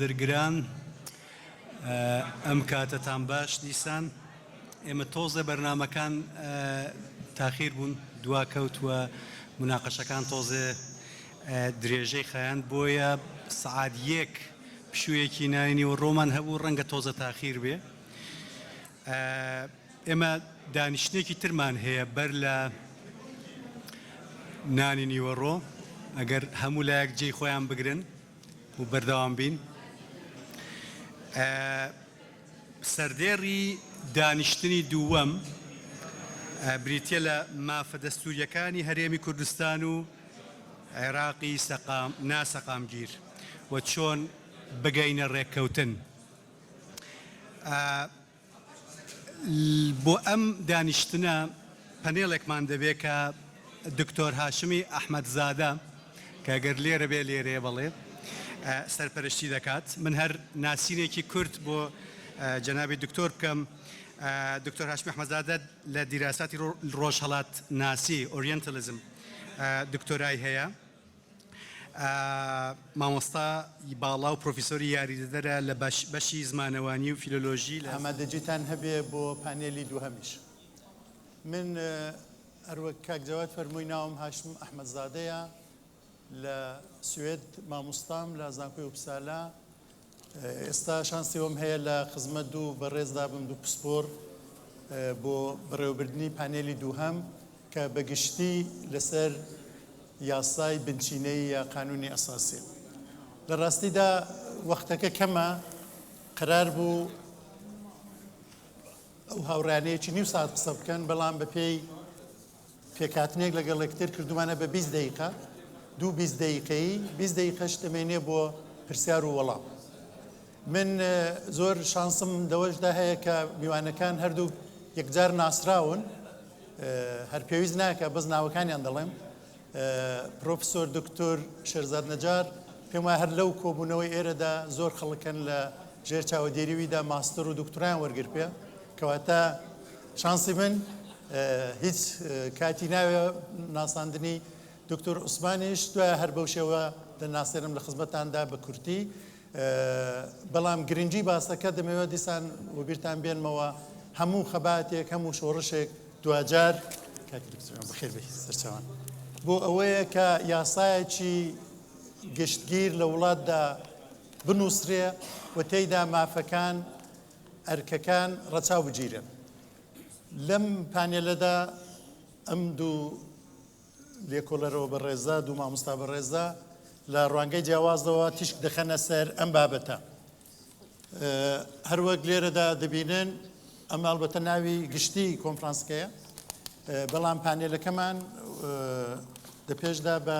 درگران ئەم کاتەتان باش دیسان ئێمە تۆزە بەرنامەکان تاخیر بوون دواکەوتووە مناقەشەکان تۆزێ درێژەی خەیان بۆیە سەعات یەک پشوویەکی ناینیوە ڕۆمان هەبوو ڕەنگە تۆزە تاخیر بێ ئێمە دانیشتێکی ترمان هەیە بەر لە نانی نیوەڕۆ ئەگەر هەموو لایەک جێی خۆیان بگرن و بەردەوام بین سەردێڕی دانیشتنی دووەم بریتیە لە مافە دەستوریەکانی هەرێمی کوردستان و عێراقی ناسەقامگیر و چۆن بگەینە ڕێککەوتن بۆ ئەم دانیشتنە پەنێڵێکمان دەبێت کە دکتۆر هاشمی ئەحمەدزادە کە گەر لێرە بێ لێرەیە بەڵێ سەرپەرشتی دەکات من هەر ناسینێکی کورت بۆ جەنابی دکتۆر بکەم دکتۆر هاشمی ئەحمەدزادە لە دیراساتی ڕۆژهەڵات ناسی ئۆریەنتەلیزم دکتۆرای هەیە مامۆستا باڵا و پرۆفیسۆری یاریدەدەرە لە بەشی زمانەوانی و فیلۆلۆژی لە ئامادەجیتان هەبێ بۆ پانێلی دووهەمیش من هەروەک کاک جەواد فەرمووی ناوم هاشم ئەحمەدزادەیە لە سوێد مامۆستام لە زانکۆی ئوپسالا ئێستا شانسیەوەم هەیە لە خزمەت دوو بەڕێزدا بم دوو پسپۆر بۆ بەڕێوەبردننی پانێلی دووهەم کە بەگشتی لەسەر یاسای بنچینەی یا قانونی ئەساسی لە ڕاستیدا وەختەکە کەمە قرار بوو ئەو هاوڕانەیەکی نیو ساعت قسە بکەن بەڵام بە پێی پێکاتنێک لەگەڵ یەکتر کردومانە بە 20 دقیقە دوو 20 دقیقەیی 20 دقیقەش دەمێنێ بۆ پرسیار و وەڵام من زۆر شانسم دەوەشدا هەیە کە میوانەکان هەردوو یەکجار ناسراون هەر پێویست ناکە بەس ناوەکانیان دەڵێم پرۆفسۆر دکتۆر شێرزاد نەجار پێم وایە هەر لەو کۆبوونەوەی ئێرەدا زۆر خەڵکن لە ژێر چاوەدێریویدا ماستەر و دکتۆرایان وەرگر پێ کەواتە شانسی من هیچ کاتی ناوێ ناساندنی دکتۆر عوسمانیش دوایە هەر بەو شێوە دەناسێنم لە خزمەتاندا بە کورتی بەڵام گرنگی باسەکە دەمەوێت دیسان وەبیرتان بێنمەوە هەموو خەباتێک هەموو شۆڕشێک دوجار بەخێر بێ سەرچاوان بۆ ئەوەیە کە یاسایەکی گشتگیر لە وڵاتدا بنووسرێ و تێیدا مافەکان ئەرکەکان ڕەچاو بگیرن لەم پانێلەدا ئەم دوو لێکۆڵەرەوە بەڕێزە دوو مامۆستا بەڕێزە لە ڕوانگەی جیاوازەوە تیشک دەخەنە سەر ئەم بابەتە هەروەک لێرەدا دەبینن ئەم ئەلبەتە ناوی گشتی کۆنفرانسکەیە بەڵام پانێلەکەمان دەپێشدا بە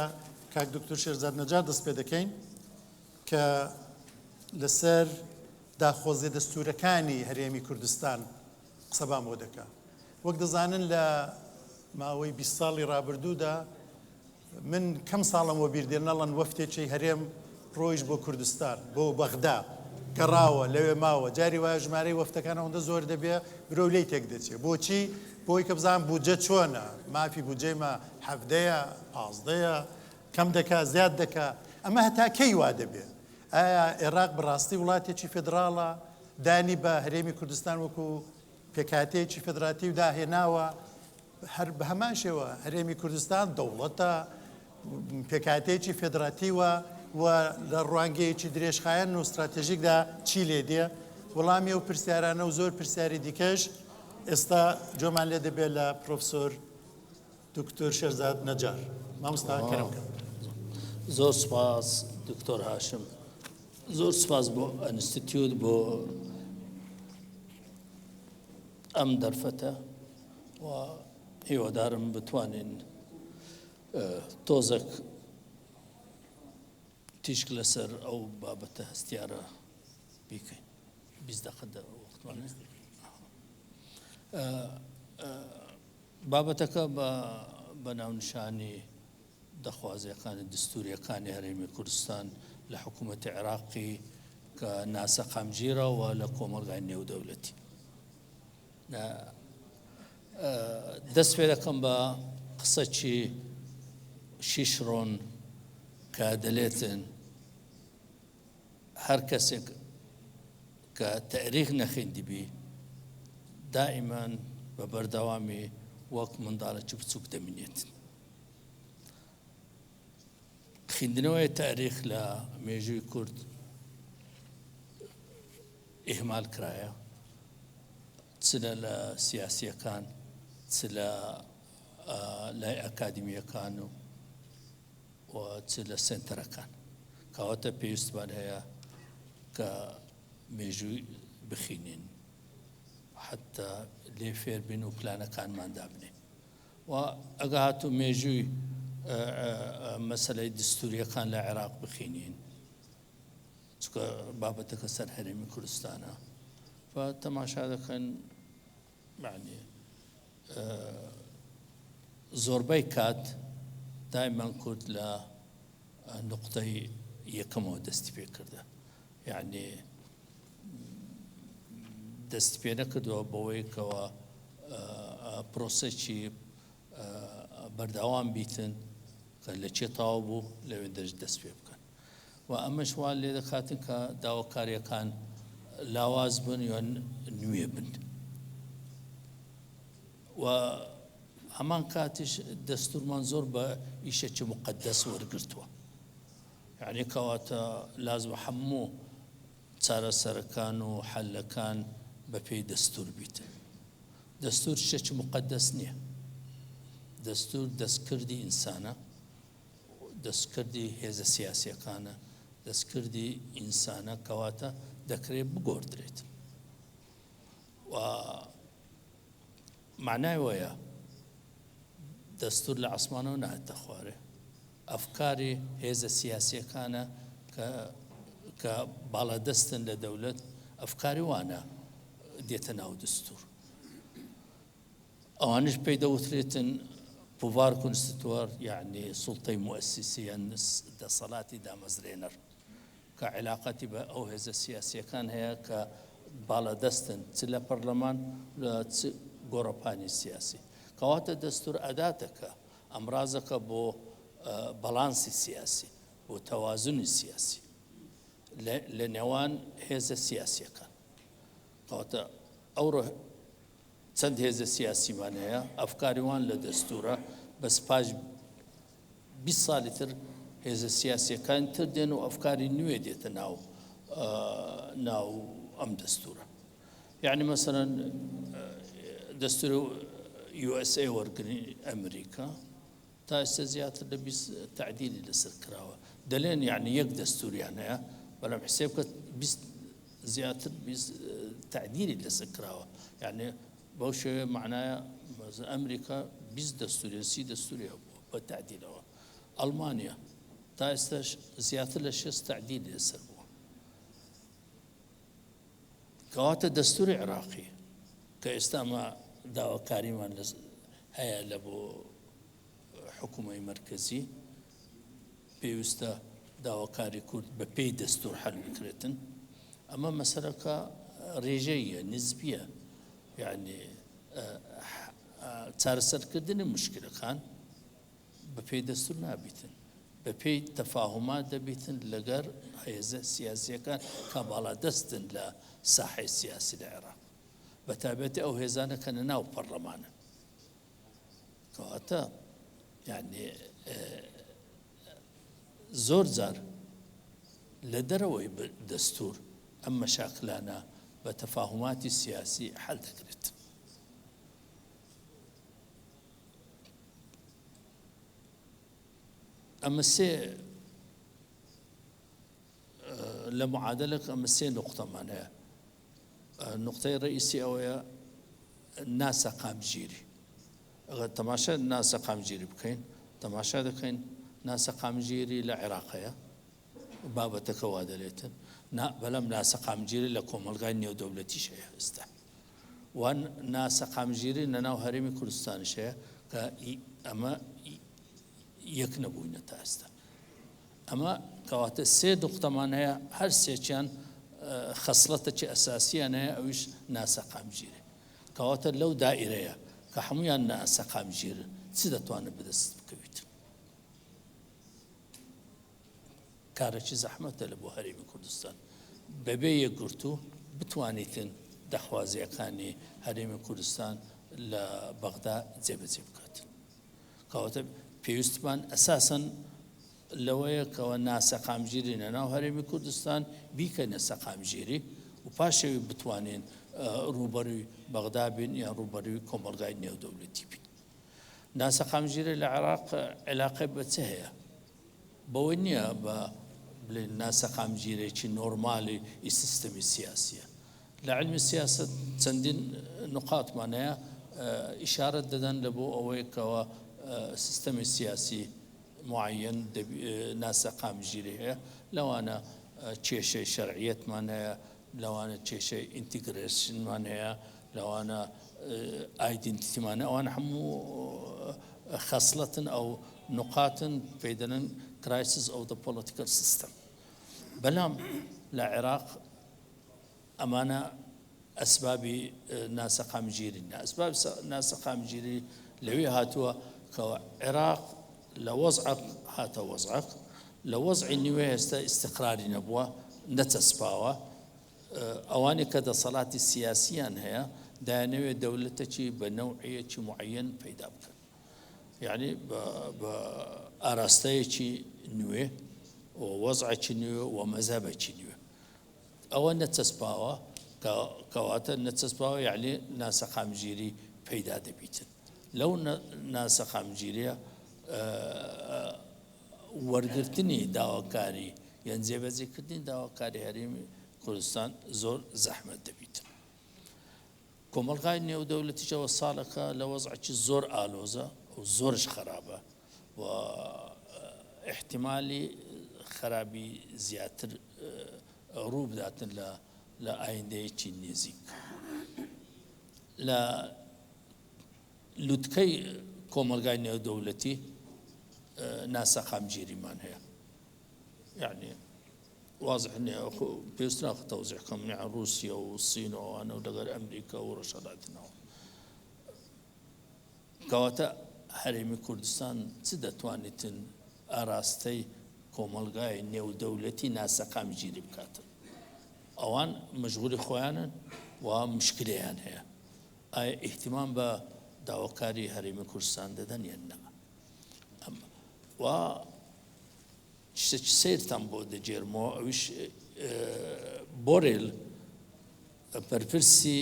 کاک دکتۆر شێرزاد نەجار دەست پێ دەکەین کە لەسەر داخۆزیە دەستوورەکانی هەرێمی کوردستان قسە بامۆ دەکا وەک دەزانن لە ماوەی 20 ساڵی ڕابردوودا من کەم ساڵم وە بیردێ نەڵەن وەفتێکی هەرێم ڕۆیش بۆ کوردستان بۆ بەغدا گەڕاوە لەوێ ماوە جاری وایە ژمارەی وەفتەکان ئەوەندە زۆر دەبێ برۆ لێی تێک دەچێت بۆچی بۆی کە بزان بودجە چۆنە مافی بودجەیمە 17ەیە 15ەیە کەم دەکا زیاد دەکا ئەمە هەتا کەی وا دەبێ ئایا عێراق بەڕاستی وڵاتێکی فێدراڵە دانی بە هەرێمی کوردستان وەکو پێکاتەیەکی فێدراتی و داهێناوە هەر بە هەمان شێوە هەرێمی کوردستان دەوڵەتە پێکاتەیەکی فێدراتیوە و لە ڕوانگەیەکی درێژخایەن و استراتێژیکدا چی لێ دێ وەڵامی ئەو پرسیارانە و زۆر پرسیاری دیکەش ئێستا جۆمان لێ دەبێت لە پرۆفسۆر دکتۆر شێرزاد نەجار مامۆستا کەرەمکە زۆر سپاس دکتۆر هاشم زۆر سپاس بۆ ئەنستیتیوت بۆ ئەم دەرفەتە و هیوادارم بتوانین تۆزێک تیشک لەسەر ئەو بابەتە هەستیارە بیکەین 20 دقیقە وەختوانێت بابەتەکە بە ناونشانی دەخوازیەکانی دستوریەکانی هەرێمی کوردستان لە حکوومەتی عێراقی کە ناسەقامگیرەوە لە کۆمەڵگای نێودەوڵەتی دەست پێ دەکەم بە قسەکی شیش ڕۆن کە دەلێتن هەر کەسێک کە تاریخ نەخێندی بێ دائیمان بە بەردەوامی وەک منداڵێکی بچووک دەمێنێتن. خوێندنەوەی تاریخ لە مێژووی کورد ئیهمال کرایە، چ لە سیاسیەکان، چ لە لای ئەکادمیەکان و چ لە سنتەرەکان، کەواتە پێویستمان هەیە کە مێژووی بخینین، حتا لێ فێر بین و پلانەکانمان دابنێ. و ئەگە هاتوو مێژووی مەسەلەی دستوریەکان لە عێراق بخینین، چکە بابەتەکە سەر هەرێمی کوردستانە، و تەماشا دەکەن معنی زۆربەی کات دایمان کورد لە نقطەی یەکەمەوە دەستی پێ کردە، یعنی دەستی پێ نەکردووە بەوەی کەەوە پرۆسەکی بەردەوام بیتن کە لە چێ تاوا بوو لەوێ دەست پێ بکەن. و ئەمەش وا لێ دەکاتن کە داواکاریەکان لاواز بن یان نوێ بن. و هەمان کاتیش دەستورمان زۆر بە ئیشێکی مقدەس وەرگرتووە، یعنی کەواتە لازم هەموو چارەسەرەکان و حەلەکان بە پێی دەستور بیتن. دەستور شتێکی مقدەس نییە. دەستور دەستکردی ئینسانە، دەستکردی هێزە سیاسیەکانە، دەستکردی ئینسانە، کەواتە دەکرێت بگۆڕدرێت. و معنای وەیە دەستور لە عەسمانەوە نهاتە خوارێ، ئەفکاری هێزە سیاسیەکانە کە باڵادەستن لە دەوڵەت، ئەفکاری وانە دێتە ناو دستور. ئەوانش پێی دەوترێتن پوڤار کۆنستیتوار، یعنی سوڵتەی موەسیسی یان دەسەڵاتی دامەزرێنەر، کە عیلاقەتی بە ئەو هێزە سیاسیەکان هەیە کە باڵادەستن چ لە پەرلەمان لە چ گۆڕەپانی سیاسی. کەواتە دەستور ئەداتەکە ئەمرازەکە بۆ بەڵانسی سیاسی، بۆ تەوازنی سیاسی لە نێوان هێزە سیاسیەکان. کەواتە ئەوڕۆ چەند هێزە سیاسیمان هەیە، ئەفکاریوان لە دەستورە، بەس پاش 20 ساڵی تر هێزە سیاسیەکان تر دێن و ئەفکاری نوێ دێتە ناو ئەم دەستورە. یعنی مەسەرەن دەستور USA وەرگری ئەمریکا تا ئێستا زیاتر لە 20 تعدیلی لەسەر کراوە. دەڵێن یعنی یەک دەستوریان هەیە، بەڵام حسێب کە زیاتر 20 تعدیلی لەسەر کراوە. یعنی بەو شێوەیە معنایە ئەمریکا 20 دەستوری 30 دەستوری هەبووە بە تعدیلەوە. ئەڵمانیا تا ئێستاش زیاتر لە 6 تعدیلی لەسەر بووە. کەواتە دەستوری عێراقی کە ئێستا ئەمە داواکاریمان هەیە لە بۆ حکوومەتی مەرکەزی، پێویستە داواکاری کورد بە پێی دەستور حەل بکرێتن. ئەمە مەسەلەکە ڕێژەیە، نزبیە، یعنی چارەسەرکردنی مشکلەکان بە پێی دەستور نابیتن، بە پێی تەفاهمات دەبیتن لەگەر هێزە سیاسیەکان کە باڵادەستن لە ساحەی سیاسی لە عێراق، بە تایبەتی ئەو هێزانە کە نەناو پەرلەمانن. کەواتە یعنی زۆر جار لە دەرەوەی دەستور ئەم مەشاکلانە بە تەفاهماتی سیاسی حەل دەکرێت. ئەمە سێ لە معادلەک ئەمە سێ نقطەمان هەیە. نقطەی ڕئیسی ئەوەیە ناسە قامگیری. ئەگەر تەماشا ناسە قامگیری بکەین، تەماشا دەکەین ناسە قامگیری لە عێراقەیە، بابەتەکە وا دەلێتن، بەڵام ناسە قامگیری لە کۆمەلگای نێودەوڵەتیش هەیە ئێستا، وان ناسە قامگیری لە ناو هەرێمی کوردستانیش هەیە کە ئەمە یەک نەبووینە تا ئێستا. ئەمە کەواتە سێ نقطەمان هەیە، هەر سێکیان خەسڵەتێکی ئەساسیان هەیە، ئەویش ناسە قامگیری. کەواتە لەو دائیرەیە کە هەمویان ناسە قامگیرن، چی دەتوانێت بەدەست بکەویت؟ کارێکی زەحمەتە لە بۆ هەرێمی کوردستان. بەبێ یەکگرتو بتوانیتن دەخوازیەکانی هەرێمی کوردستان لە بەغدا جێبەجێ بکاتن. کەواتە پێویستمان ئەساسەن لەوەیە کەەوە ناسەقامگیری لەناو هەرێمی کوردستان بیکەنە سەقامگیری و پاشەوی بتوانین ڕوبەروی بەغدا بین یان ڕوبەروی کۆمەلگای نێودەوڵەتی بین. ناسەقامگیری لە عێراق عێلاقەی بە چه هەیە؟ بەوەی نییە بە بڵێن ناسەقامگیرێکی نۆرمالی سیستەمی سیاسیە. لە علمی سیاست چەندین نقاطمان هەیە ئیشارەت دەدەن لە بۆ ئەوەی کەەوە سیستەمی سیاسی معەن ناسەقامگیری هەیە، لەوانە کێشەی شەرعیەتمان هەیە، لەوانە کێشەی ئینتیگرێشنمان هەیە، لەوانە ئایدنتیتیمان هەیە، ئەوانە هەموو خەسڵەتن ئەو نقاتن پێی دەڵێن crisis of the political system. بەڵام لە عێراق ئەمانە ئەسبابی ناسەقامگیری ئەسباب ناسەقامگیری لەوێ هاتووە کەەوە عێراق لە وەزعق هاتە وەزعق، لە وەزعی نوێ هێستا ئیستقراری نەبووە، نەچەسپاوە. ئەوانی کە دەسەڵاتی سیاسیان هەیە دایانەوێت دەوڵەتێکی بە نەوعەیەکی معەن پەیدا بکەن، یعنی بە ئاراستەیەکی نوێ و وەزعێکی نوێ و مەزهبێکی نوێ. ئەوە نەچەسپاوە، کەواتە نەچەسپاوە یعنی ناسەقامگیری پەیدا دەبیتن. لەو ناسەقامگیریە وەرگرتنی داواکاری یان جێبەجێکردنی داواکاری هەرێمی کوردستان زۆر زەحمەت دەبیتن. کۆمەلگای نێودەوڵەتیشەوە ساڵەکە لە وەزعێکی زۆر ئالۆزە و زۆرش خراپە و احتیمالی خراپی زیاتر ڕوو بداتن لە ئایندەیەکی نزیک. لە لوتکەی کۆمەلگای نێودەوڵەتی ناسەقامگیریمان هەیە، یعنی واضح نییە پێویست ناکە تەوزیع بکەم رووسیا و سین و ئەوانە و لەگەر ئەمریکا و ڕەشەڵاتنەوە. کەواتە هەرێمی کوردستان چ دەتوانێتن ئاراستەی کۆمەلگای نێودەوڵەتی ناسەقامگیری بکاتن؟ ئەوان مەشغولی خۆیانن و مشکلەیان هەیە. ئایا ئیحتیمام بە داواکاری هەرێمی کوردستان دەدەن یان نە؟ و شتێکی سیرتان بۆ دەجێرمەوە، ئەویش بۆرێل بەرپرسی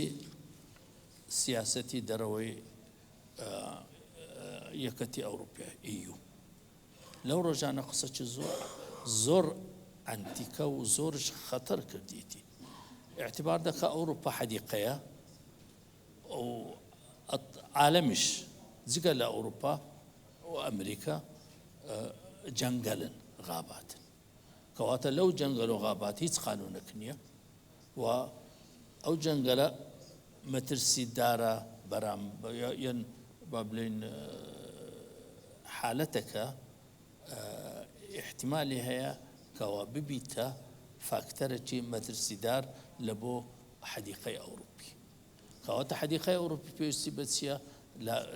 سیاسەتی دەرەوەی یەکەتی ئەوروپا EU لەو ڕۆژانە قسەی زۆر ئەنتیکە و زۆرش خەتەر کردیتی. اعتبار دەکە ئەوروپا حەدیقەیە و عالەمیش جگە لە ئەوروپا و ئەمریکا جەنگەلن غاباتن، کەواتە لەو جەنگەل و غابات هیچ قانونێک نییە و ئەو جەنگەلە مەترسی دارە بەرام یان با بڵێن حالەتەکە احتیمالی هەیە کەەوە ببیتە فاکتەرێکی مەترسیدار لە بۆ حەدیقەی ئەوروپی. کەواتە حەدیقەی ئەوروپی پێویستی بە چییە؟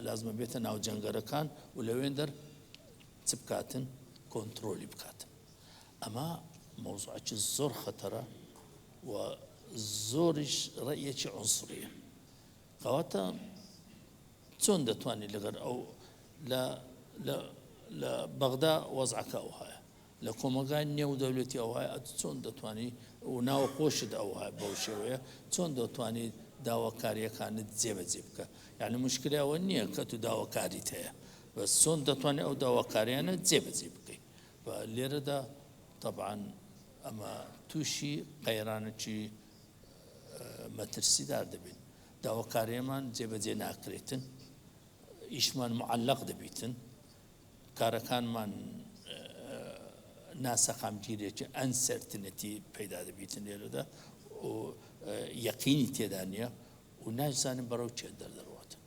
لازمە بێتە ناو جەنگەرەکان و لەوێن دەر چ بکاتن؟ کۆنتترۆلی بکاتن. ئەمە مۆزوعێکی زۆر خەتەرە و زۆریش ڕێیەکی عنسوریە. کەواتە چۆن دەتوانێت لەگەر ئەو لە بەغدا وەزعەکە ئەو هەیە، لە کۆمەلگای نێودەوڵەتی ئەو هەیە، چۆن دەتوانی و ناوەخۆشت ئەو هەیە بەو شێوەیە چۆن دەتوانیت داواکاریەکانت جێبەجێ بکە؟ یعنی مشکلی ئەوە نییە کە تو داواکاریت هەیە، بەس چۆن دەتوانێت ئەو داواکاریانە جێبەجێ بکەیت. و لێرەدا طبعاً ئەمە تووشی قەیرانێکی مەترسیدار دەبین. داواکاریەمان جێبەجێ ناکرێتن، ئیشمان معەلەق دەبیتن، کارەکانمان ناسەقامگیرێکی ئەنسەرتنەتی پەیدا دەبیتن لێرەدا و یەقینی تێدا نییە و نازانین بەڕەو چێ دەردەڕواتن.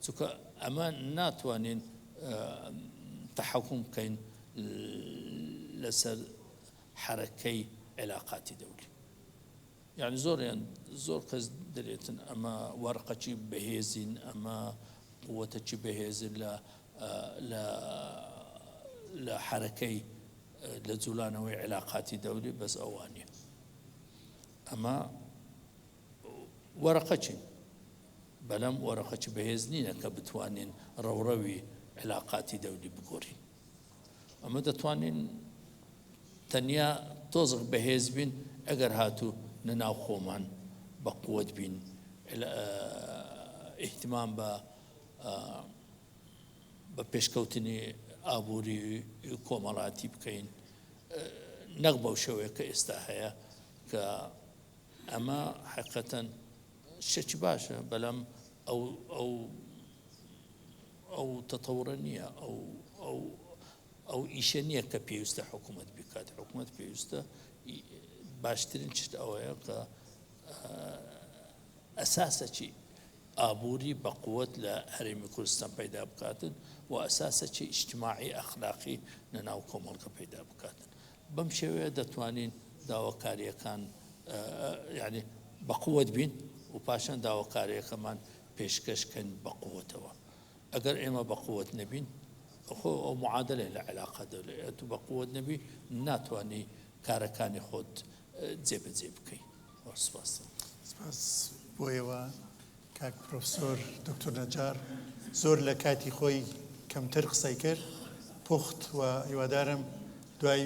چونکە ئەمە ناتوانین تەحەکوم بکەین لەسەر حرەکەی عێلاقاتی دەولی. یعنی زۆر کەس دەرێتن ئەمە وەرقەکی بەهێزین، ئەمە قووەتەکی بەهێزن لە حرەکەی لە جوڵانەوەی عێلاقاتی دەولی، بەس ئەوانیە. ئەمە وەرەقەچین بەلەم وەرەقەچ بەهێز نینە کە بتوانین ڕەوڕەوی علاقاتی دەولی بگۆڕین ئەمە دەتوانین تەنیا تۆزق بەهێز بین ئەگەر هاتوو نەناو خۆمان بە قووەت بین احتیمام بە پێشکەوتنی ئابووری کۆمەڵاتی بکەین نەک بەو شێوەیە کە ئێستا هەیە کە ئەمە حقیقەتەن شتێکی باشە بەلام ئەو تەتەورە نییە ئەو ئیشە نییە کە پێویستە حکوومەت بکات حکوومەت پێویستە باشترین شت ئەوەیە کە ئەساسەکی ئابووری بە قووەت لە هەرێمی کوردستان پەیدا بکاتن و ئەساسەکی ئیجتیماعی ئەخلاقی لەناو کۆمەڵگە پەیدا بکاتن بەم شێوەیە دەتوانین داواکاریەکان یعنی بە قووەت بین و پاشان داواکاریەکەمان پێشکەشکەن بە قووەتەوە ئەگەر ئێمە بە قووەت نەبین ئەو معادلە لە علاقە دەولێت و بە قووەت نەبی ناتوانانی کارەکانی خۆت جێبەجێ بکەی سپاس بۆیەوە کاک پرۆفسۆر دکتۆر نەجار زۆر لە کاتی خۆی کەمتر قسەی کرد پوخت و هیوادارم دوای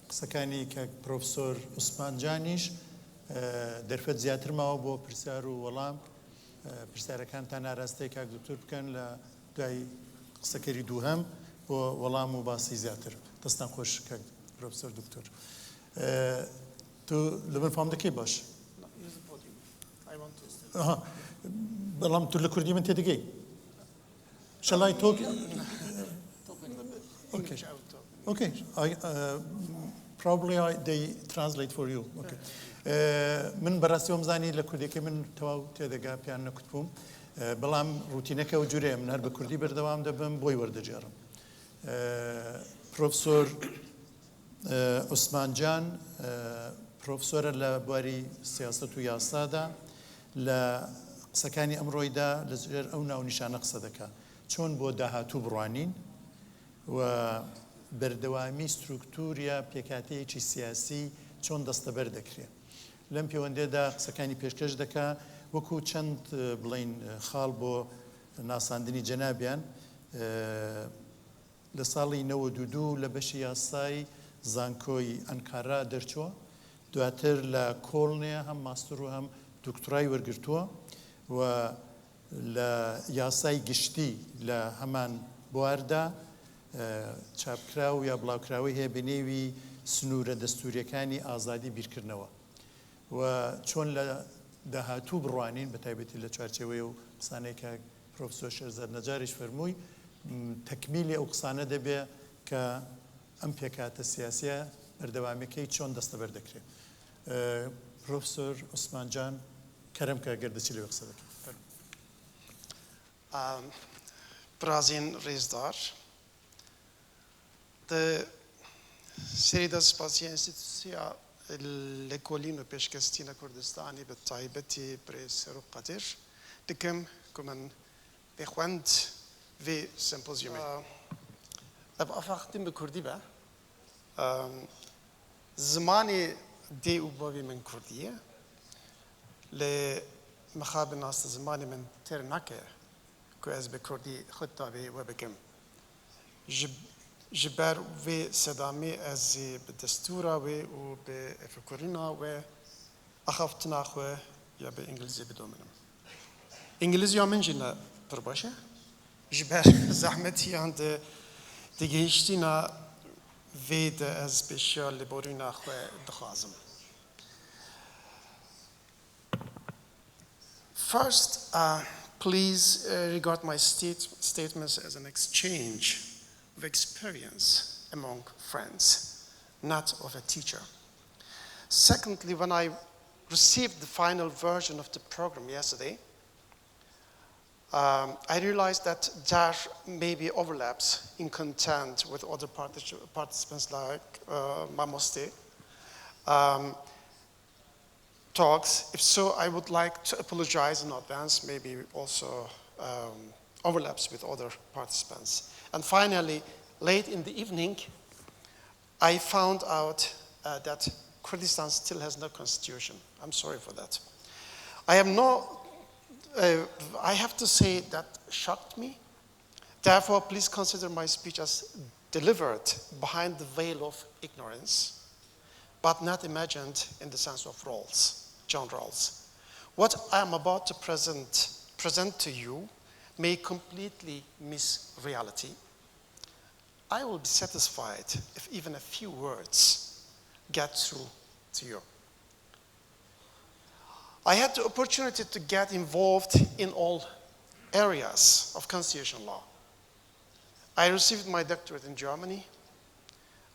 قسەکانی کاک پرۆفسۆر عوسمان جانیش دەرفەت زیاتر ماوە بۆ پرسیار و وەڵام پرسیارەکانتان ئاراستەی کاک دکتۆر بکەن لە دوای قسەکەری دووهەم بۆ وەڵام و باسی زیاتر دەستان خۆش کاک پرۆفسۆر دکتۆر تو لەبەر فام دەکەی باش بەڵام تو لە کوردی من تێدەگەی شەڵای تۆ Okay. Probably they translate for you. Okay. من بەڕاستی وەمزانی لە کوردەکەی من تەواو تێدەگا پیان نەکوت بووم بەڵام ڕوتینەکە و جورەیە من هەر بە کوردی بەردەوام دەبم بۆی وەردەجێڕم پرۆفسۆر عوسمان جان پرۆفسۆرە لە بواری سیاسەت و یاسادا لە قسەکانی ئەمڕۆیدا لەژێر ئەو ناونیشانە قسە دەکات چۆن بۆ داهاتوو بڕوانین و بەردەوامی ستروکتوریە پێکاتەیەکی سیاسی چۆن دەستەبەر دەکرێت لەم پەیوەندێدا قسەکانی پێشکەش دەکا وەکو چەند بڵین خاڵ بۆ ناساندنی جەنابیان لە ساڵی 92 لە بەشی یاسای زانکۆی ئەنکارا دەرچووە دواتر لە کۆڵنێ هەم ماستر و هەم دکتۆرای وەرگرتووە و لە یاسای گشتی لە هەمان بواردا چاپکرا و یا بڵاوکراوی هەیە بنێوی سنوورە دەستوریەکانی ئازادی بیرکردنەوە و چۆن لە داهاتوو بڕوانین بە تایبەتی لە چوارچێوەی و قسانەی کە پرۆفسۆر شێرزاد نەجاریش فەرمووی تەکمیلی ئەو قسانە دەبێ کە ئەم پێکاتە سیاسیە بەردەوامەکەی چۆن دەستەبەر دەکرێت پرۆفسۆر عوسمان جان کەرەم کە گەردەچی لەوێ قسە دەکەیت برازین ڕێزدار سریدا سپاسی ئینستیتوسیا لێکۆلین و پێشکەستینە کوردستانی بە تایبەتی پرێسەر و قەتر دکەم کە من پێخوەند vê sempozyumê. Ev afaqtin bi Kurdî be. Zimanê dê û bavê min Kurdî ye. Lê mixabin asta zimanê min têr nake ku ez bi Kurdî xweta vê we bikim. Ji ber vê sedamê ez ê bi destûra wê û bi fikurîna wê axaftina xwe ya bi îngilîzî bidomînim. İngilîziya min jî ne pir baş e. Ji ber zehmetiyan di gehîştîna vê de ez pêşiya lêborîna xwe dixwazim. First, please regard my statements as an exchange of experience among friends, not of a teacher. Secondly, when I received the final version of the program yesterday, I realized that there may be overlaps in content with other participants like Mamoste talks. If so, I would like to apologize in advance, maybe also overlaps with other participants. And finally, late in the evening, I found out that Kurdistan still has no constitution. I'm sorry for that. I have to say that shocked me. Therefore, please consider my speech as delivered behind the veil of ignorance, but not imagined in the sense of roles, genre roles. What I am about to present to you may completely miss reality. I will be satisfied if even a few words get through to you. I had the opportunity to get involved in all areas of constitutional law. I received my doctorate in Germany.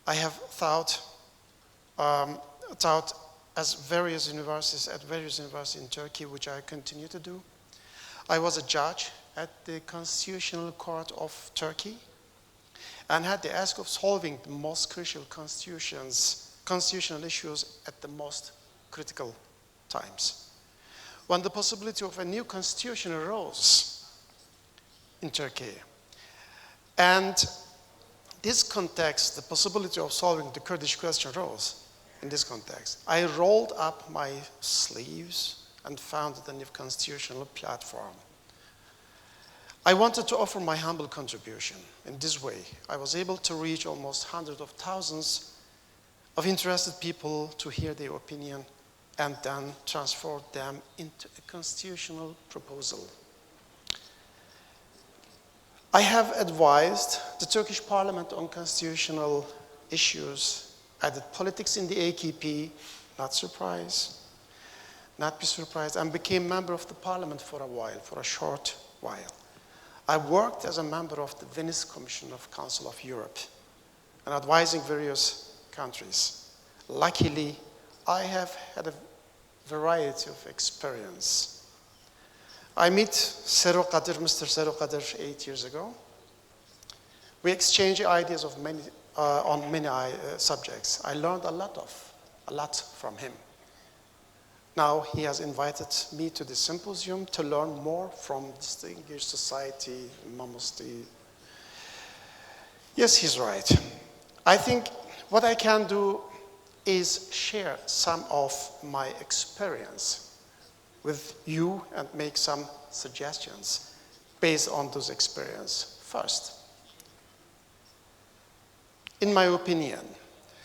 I have taught at various universities in Turkey, which I continue to do. I was a judge at the Constitutional Court of Turkey and had the task of solving the most crucial constitutional issues at the most critical times. When the possibility of a new constitution arose in Turkey, and this context, the possibility of solving the Kurdish question arose in this context, I rolled up my sleeves and founded a new constitutional platform. I wanted to offer my humble contribution. In this way, I was able to reach almost hundreds of thousands of interested people to hear their opinion and then transfer them into a constitutional proposal. I have advised the Turkish parliament on constitutional issues. I did politics in the AKP, not be surprised, and became member of the parliament for a while, for a short while. I worked as a member of the Venice Commission of Council of Europe and advising various countries. Luckily, I have had a variety of experience. I met Mr. Serokadir 8 years ago. We exchanged ideas on many subjects. I learned a lot from him. Now he has invited me to the Symposium to learn more from distinguished society, Mamusti. Yes, he's right. I think what I can do is share some of my experience with you and make some suggestions based on those experiences. First, in my opinion,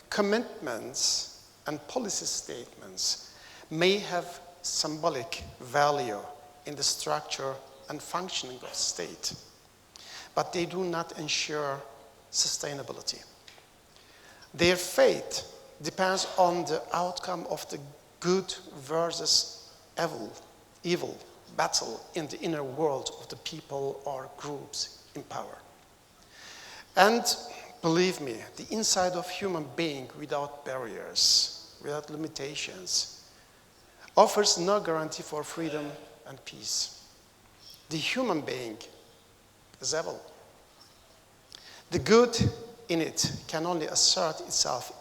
commitments and policy statements may have symbolic value in the structure and functioning of state, but they do not ensure sustainability. Their fate depends on the outcome of the good versus evil battle in the inner world of the people or groups in power. And believe me, the inside of human being without barriers, without limitations, offers no guarantee for freedom and peace. The human being is evil. The good in it can only assert itself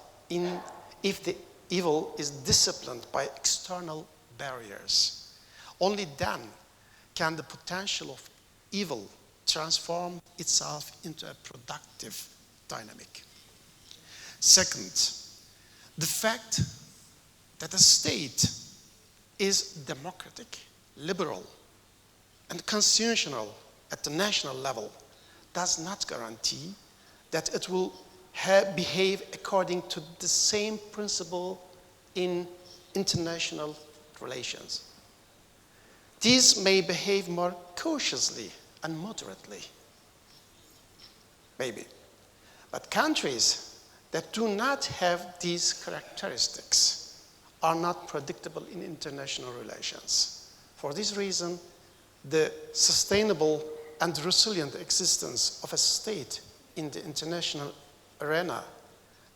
if the evil is disciplined by external barriers. Only then can the potential of evil transform itself into a productive dynamic. Second, the fact that a state is democratic, liberal, and constitutional at the national level does not guarantee that it will behave according to the same principle in international relations. These may behave more cautiously and moderately, maybe. But countries that do not have these characteristics are not predictable in international relations. For this reason, the sustainable and resilient existence of a state in the international arena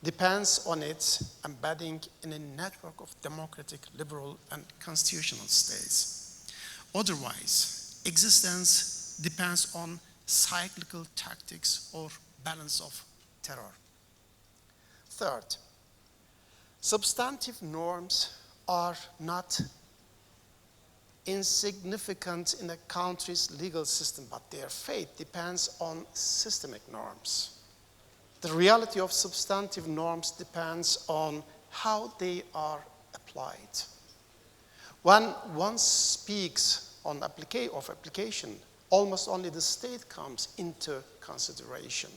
depends on its embedding in a network of democratic, liberal, and constitutional states. Otherwise, existence depends on cyclical tactics or balance of terror. Third, substantive norms are not insignificant in a country's legal system, but their fate depends on systemic norms. The reality of substantive norms depends on how they are applied. When one speaks of application, almost only the state comes into consideration,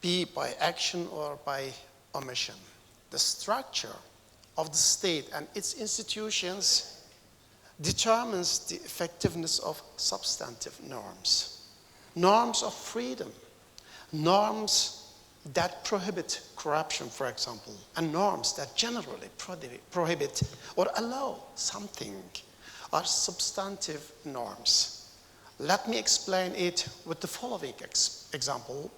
be by action or by omission. The structure of the state and its institutions determines the effectiveness of substantive norms. Norms of freedom, norms that prohibit corruption, for example, and norms that generally prohibit or allow something are substantive norms. Let me explain it with the following example,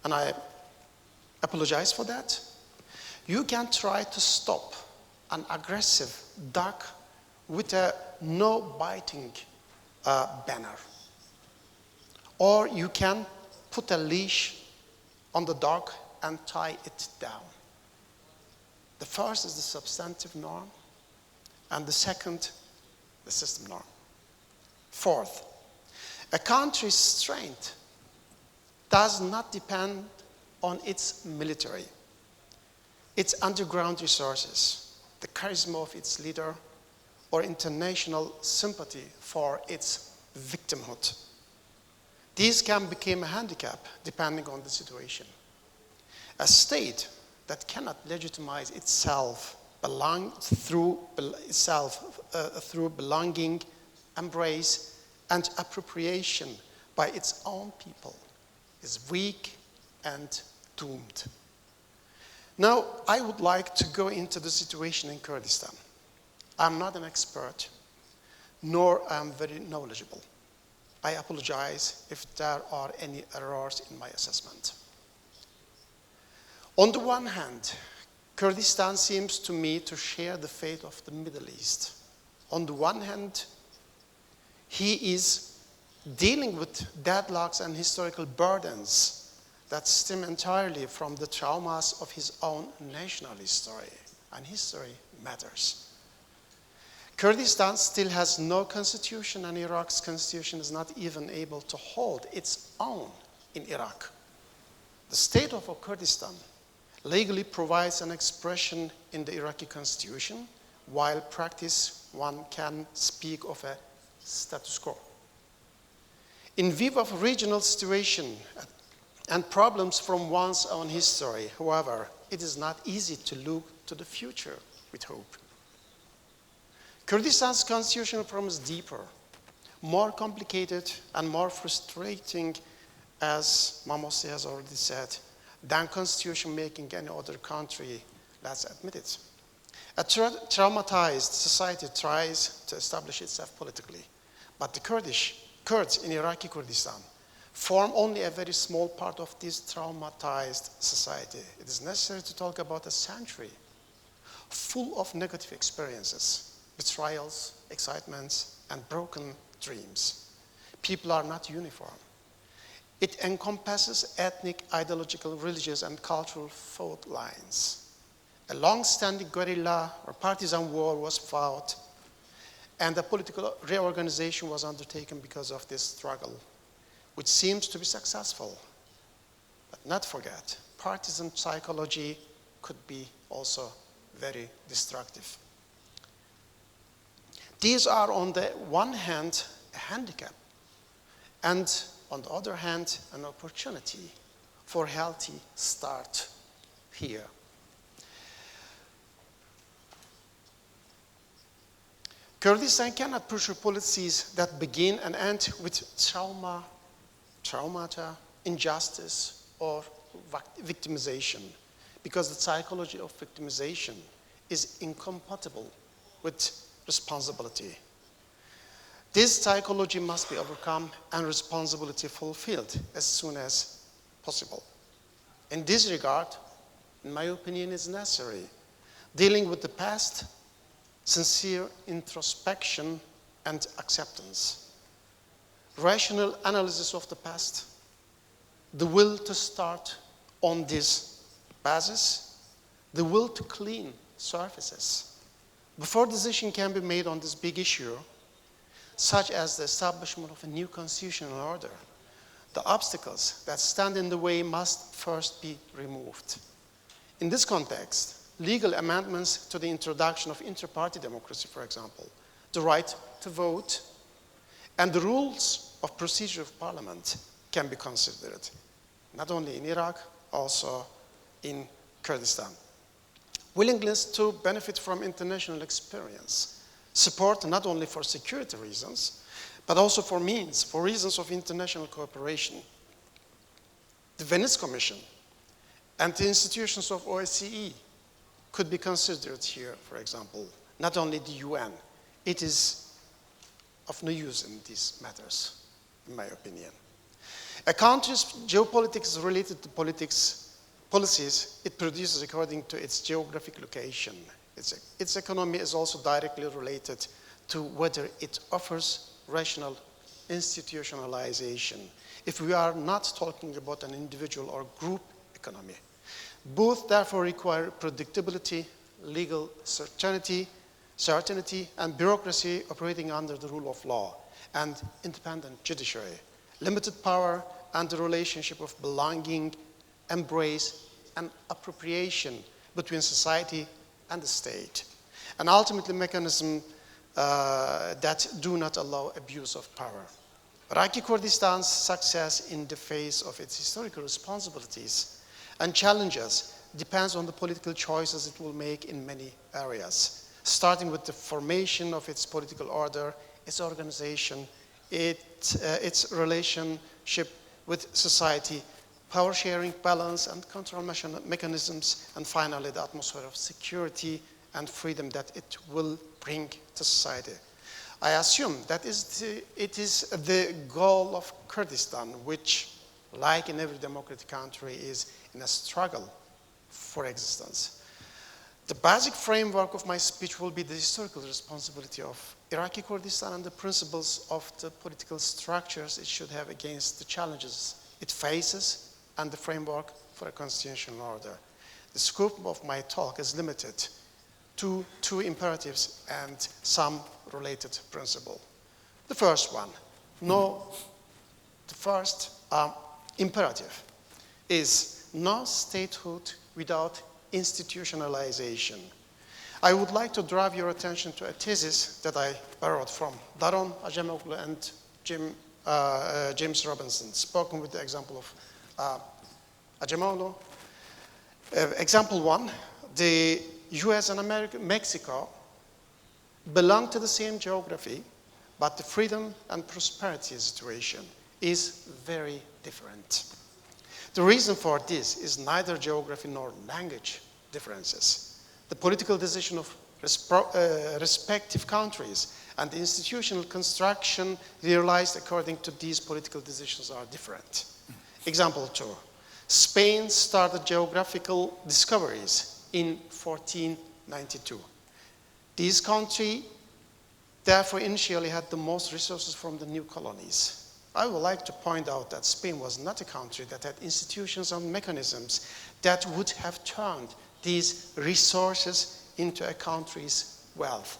and I apologize for that. You can try to stop an aggressive dog with a no biting banner. Or you can put a leash on the dog and tie it down. The first is the substantive norm, and the second, the system norm. Fourth, a country's strength does not depend on its military, its underground resources, the charisma of its leader, or international sympathy for its victimhood. These can become a handicap depending on the situation. A state that cannot legitimize itself through belonging, embrace, and appropriation by its own people is weak and doomed. Now, I would like to go into the situation in Kurdistan. I'm not an expert, nor am I very knowledgeable. I apologize if there are any errors in my assessment. On the one hand, Kurdistan seems to me to share the fate of the Middle East. On the one hand, he is dealing with deadlocks and historical burdens that stem entirely from the traumas of his own national history, and history matters. Kurdistan still has no constitution, and Iraq's constitution is not even able to hold its own in Iraq. The state of Kurdistan legally provides an expression in the Iraqi constitution, while practice one can speak of a status quo. In view of regional situation and problems from one's own history, however, it is not easy to look to the future with hope. Kurdistan's constitutional problem is deeper, more complicated, and more frustrating, as Mamossi has already said, than constitution making any other country, let's admit it. A traumatized society tries to establish itself politically, but the Kurds in Iraqi Kurdistan form only a very small part of this traumatized society. It is necessary to talk about a century full of negative experiences, betrayals, excitements, and broken dreams. People are not uniform. It encompasses ethnic, ideological, religious, and cultural fault lines. A long-standing guerrilla or partisan war was fought, and a political reorganization was undertaken because of this struggle, which seems to be successful. But not forget, partisan psychology could be also very destructive. These are, on the one hand, a handicap, and on the other hand, an opportunity for a healthy start here. Kurdistan cannot pursue policies that begin and end with traumata, injustice, or victimization, because the psychology of victimization is incompatible with responsibility. This psychology must be overcome and responsibility fulfilled as soon as possible. In this regard, in my opinion, is necessary dealing with the past, sincere introspection and acceptance, rational analysis of the past, the will to start on this basis, the will to clean surfaces. Before decision can be made on this big issue, such as the establishment of a new constitutional order, the obstacles that stand in the way must first be removed. In this context, legal amendments to the introduction of inter-party democracy, for example, the right to vote, and the rules of procedure of parliament can be considered, not only in Iraq, also in Kurdistan. Willingness to benefit from international experience, support not only for security reasons, but also for reasons of international cooperation. The Venice Commission and the institutions of OSCE could be considered here, for example, not only the UN. It is of no use in these matters, in my opinion. A country's geopolitics is related to policies it produces according to its geographic location. Its economy is also directly related to whether it offers rational institutionalization. If we are not talking about an individual or group economy, both therefore require predictability, legal certainty, and bureaucracy operating under the rule of law, and independent judiciary, limited power, and the relationship of belonging, embrace, and appropriation between society and the state, and ultimately mechanism that do not allow abuse of power. Iraqi Kurdistan's success in the face of its historical responsibilities and challenges depends on the political choices it will make in many areas, starting with the formation of its political order, its organization, its relationship with society, power sharing, balance, and control mechanisms, and finally the atmosphere of security and freedom that it will bring to society. I assume that it is the goal of Kurdistan, which, like in every democratic country, is in a struggle for existence. The basic framework of my speech will be the historical responsibility of Iraqi Kurdistan and the principles of the political structures it should have against the challenges it faces and the framework for a constitutional order. The scope of my talk is limited to two imperatives and some related principle. The first imperative is no statehood without institutionalization. I would like to draw your attention to a thesis that I borrowed from Daron Acemoglu and James Robinson, spoken with the example of Acemoglu. Example one, the US and Mexico belong to the same geography, but the freedom and prosperity situation is very different. The reason for this is neither geography nor language differences. The political decision of respective countries and the institutional construction realized according to these political decisions are different. Example two, Spain started geographical discoveries in 1492. This country therefore initially had the most resources from the new colonies. I would like to point out that Spain was not a country that had institutions and mechanisms that would have turned these resources into a country's wealth.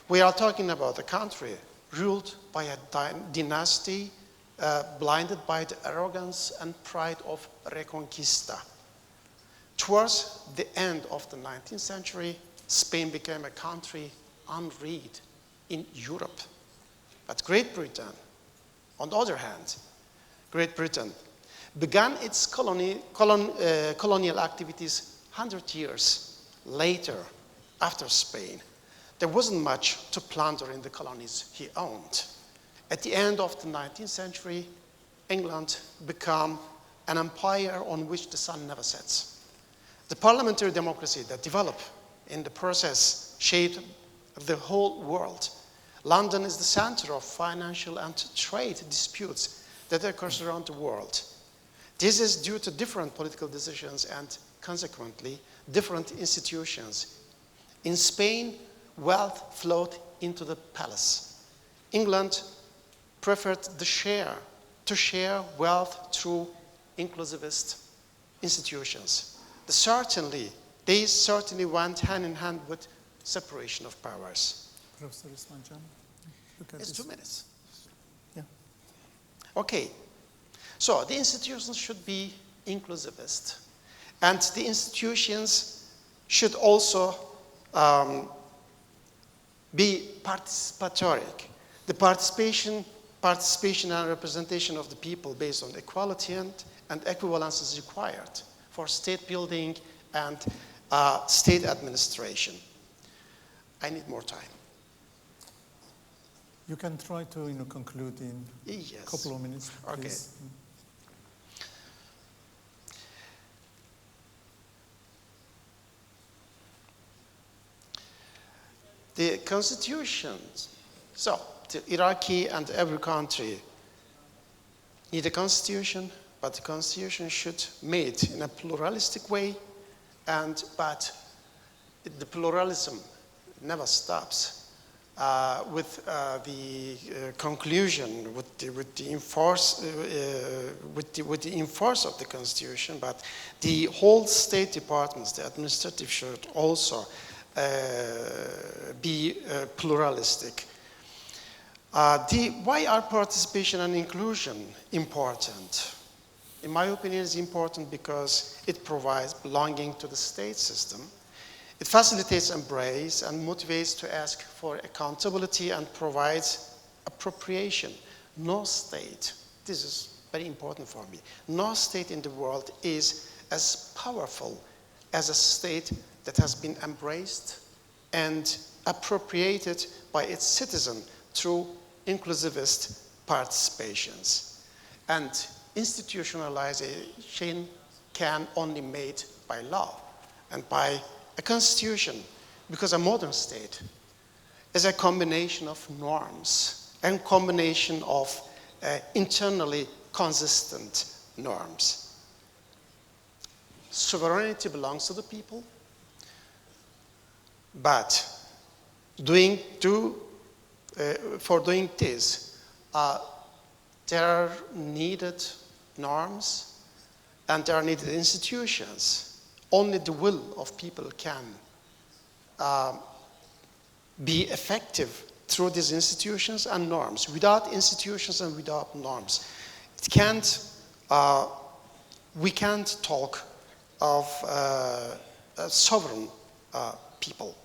We are talking about a country ruled by a dynasty blinded by the arrogance and pride of Reconquista. Towards the end of the 19th century, Spain became a country unread in Europe. But Great Britain, on the other hand, Great Britain began its colonial activities 100 years later, after Spain. There wasn't much to plunder in the colonies he owned. At the end of the 19th century, England became an empire on which the sun never sets. The parliamentary democracy that developed in the process shaped the whole world. London is the center of financial and trade disputes that occur around the world. This is due to different political decisions and, consequently, different institutions. In Spain, wealth flowed into the palace. England preferred to share wealth through inclusivist institutions. They certainly went hand in hand with separation of powers. Professor Isman Can, look at It's this. 2 minutes. Yeah. Okay, so the institutions should be inclusivist. And the institutions should also be participatory. The participation and representation of the people based on equality and equivalence is required for state building and state administration. I need more time. You can try to conclude in Yes. a couple of minutes, please. Okay. The constitutions, so the Iraqi and every country need a constitution, but the constitution should be made in a pluralistic way, but the pluralism never stops. With the conclusion, with the enforce of the constitution, but the whole state departments, the administrative, should also be pluralistic. Why are participation and inclusion important? In my opinion, it's important because it provides belonging to the state system. It facilitates embrace and motivates to ask for accountability and provides appropriation. No state, this is very important for me, no state in the world is as powerful as a state that has been embraced and appropriated by its citizen through inclusivist participations. And institutionalization can only be made by law and by a constitution, because a modern state is a combination of norms and combination of internally consistent norms. Sovereignty belongs to the people, but for doing this, there are needed norms and there are needed institutions. Only the will of people can be effective through these institutions and norms. Without institutions and without norms, we can't talk of a sovereign people.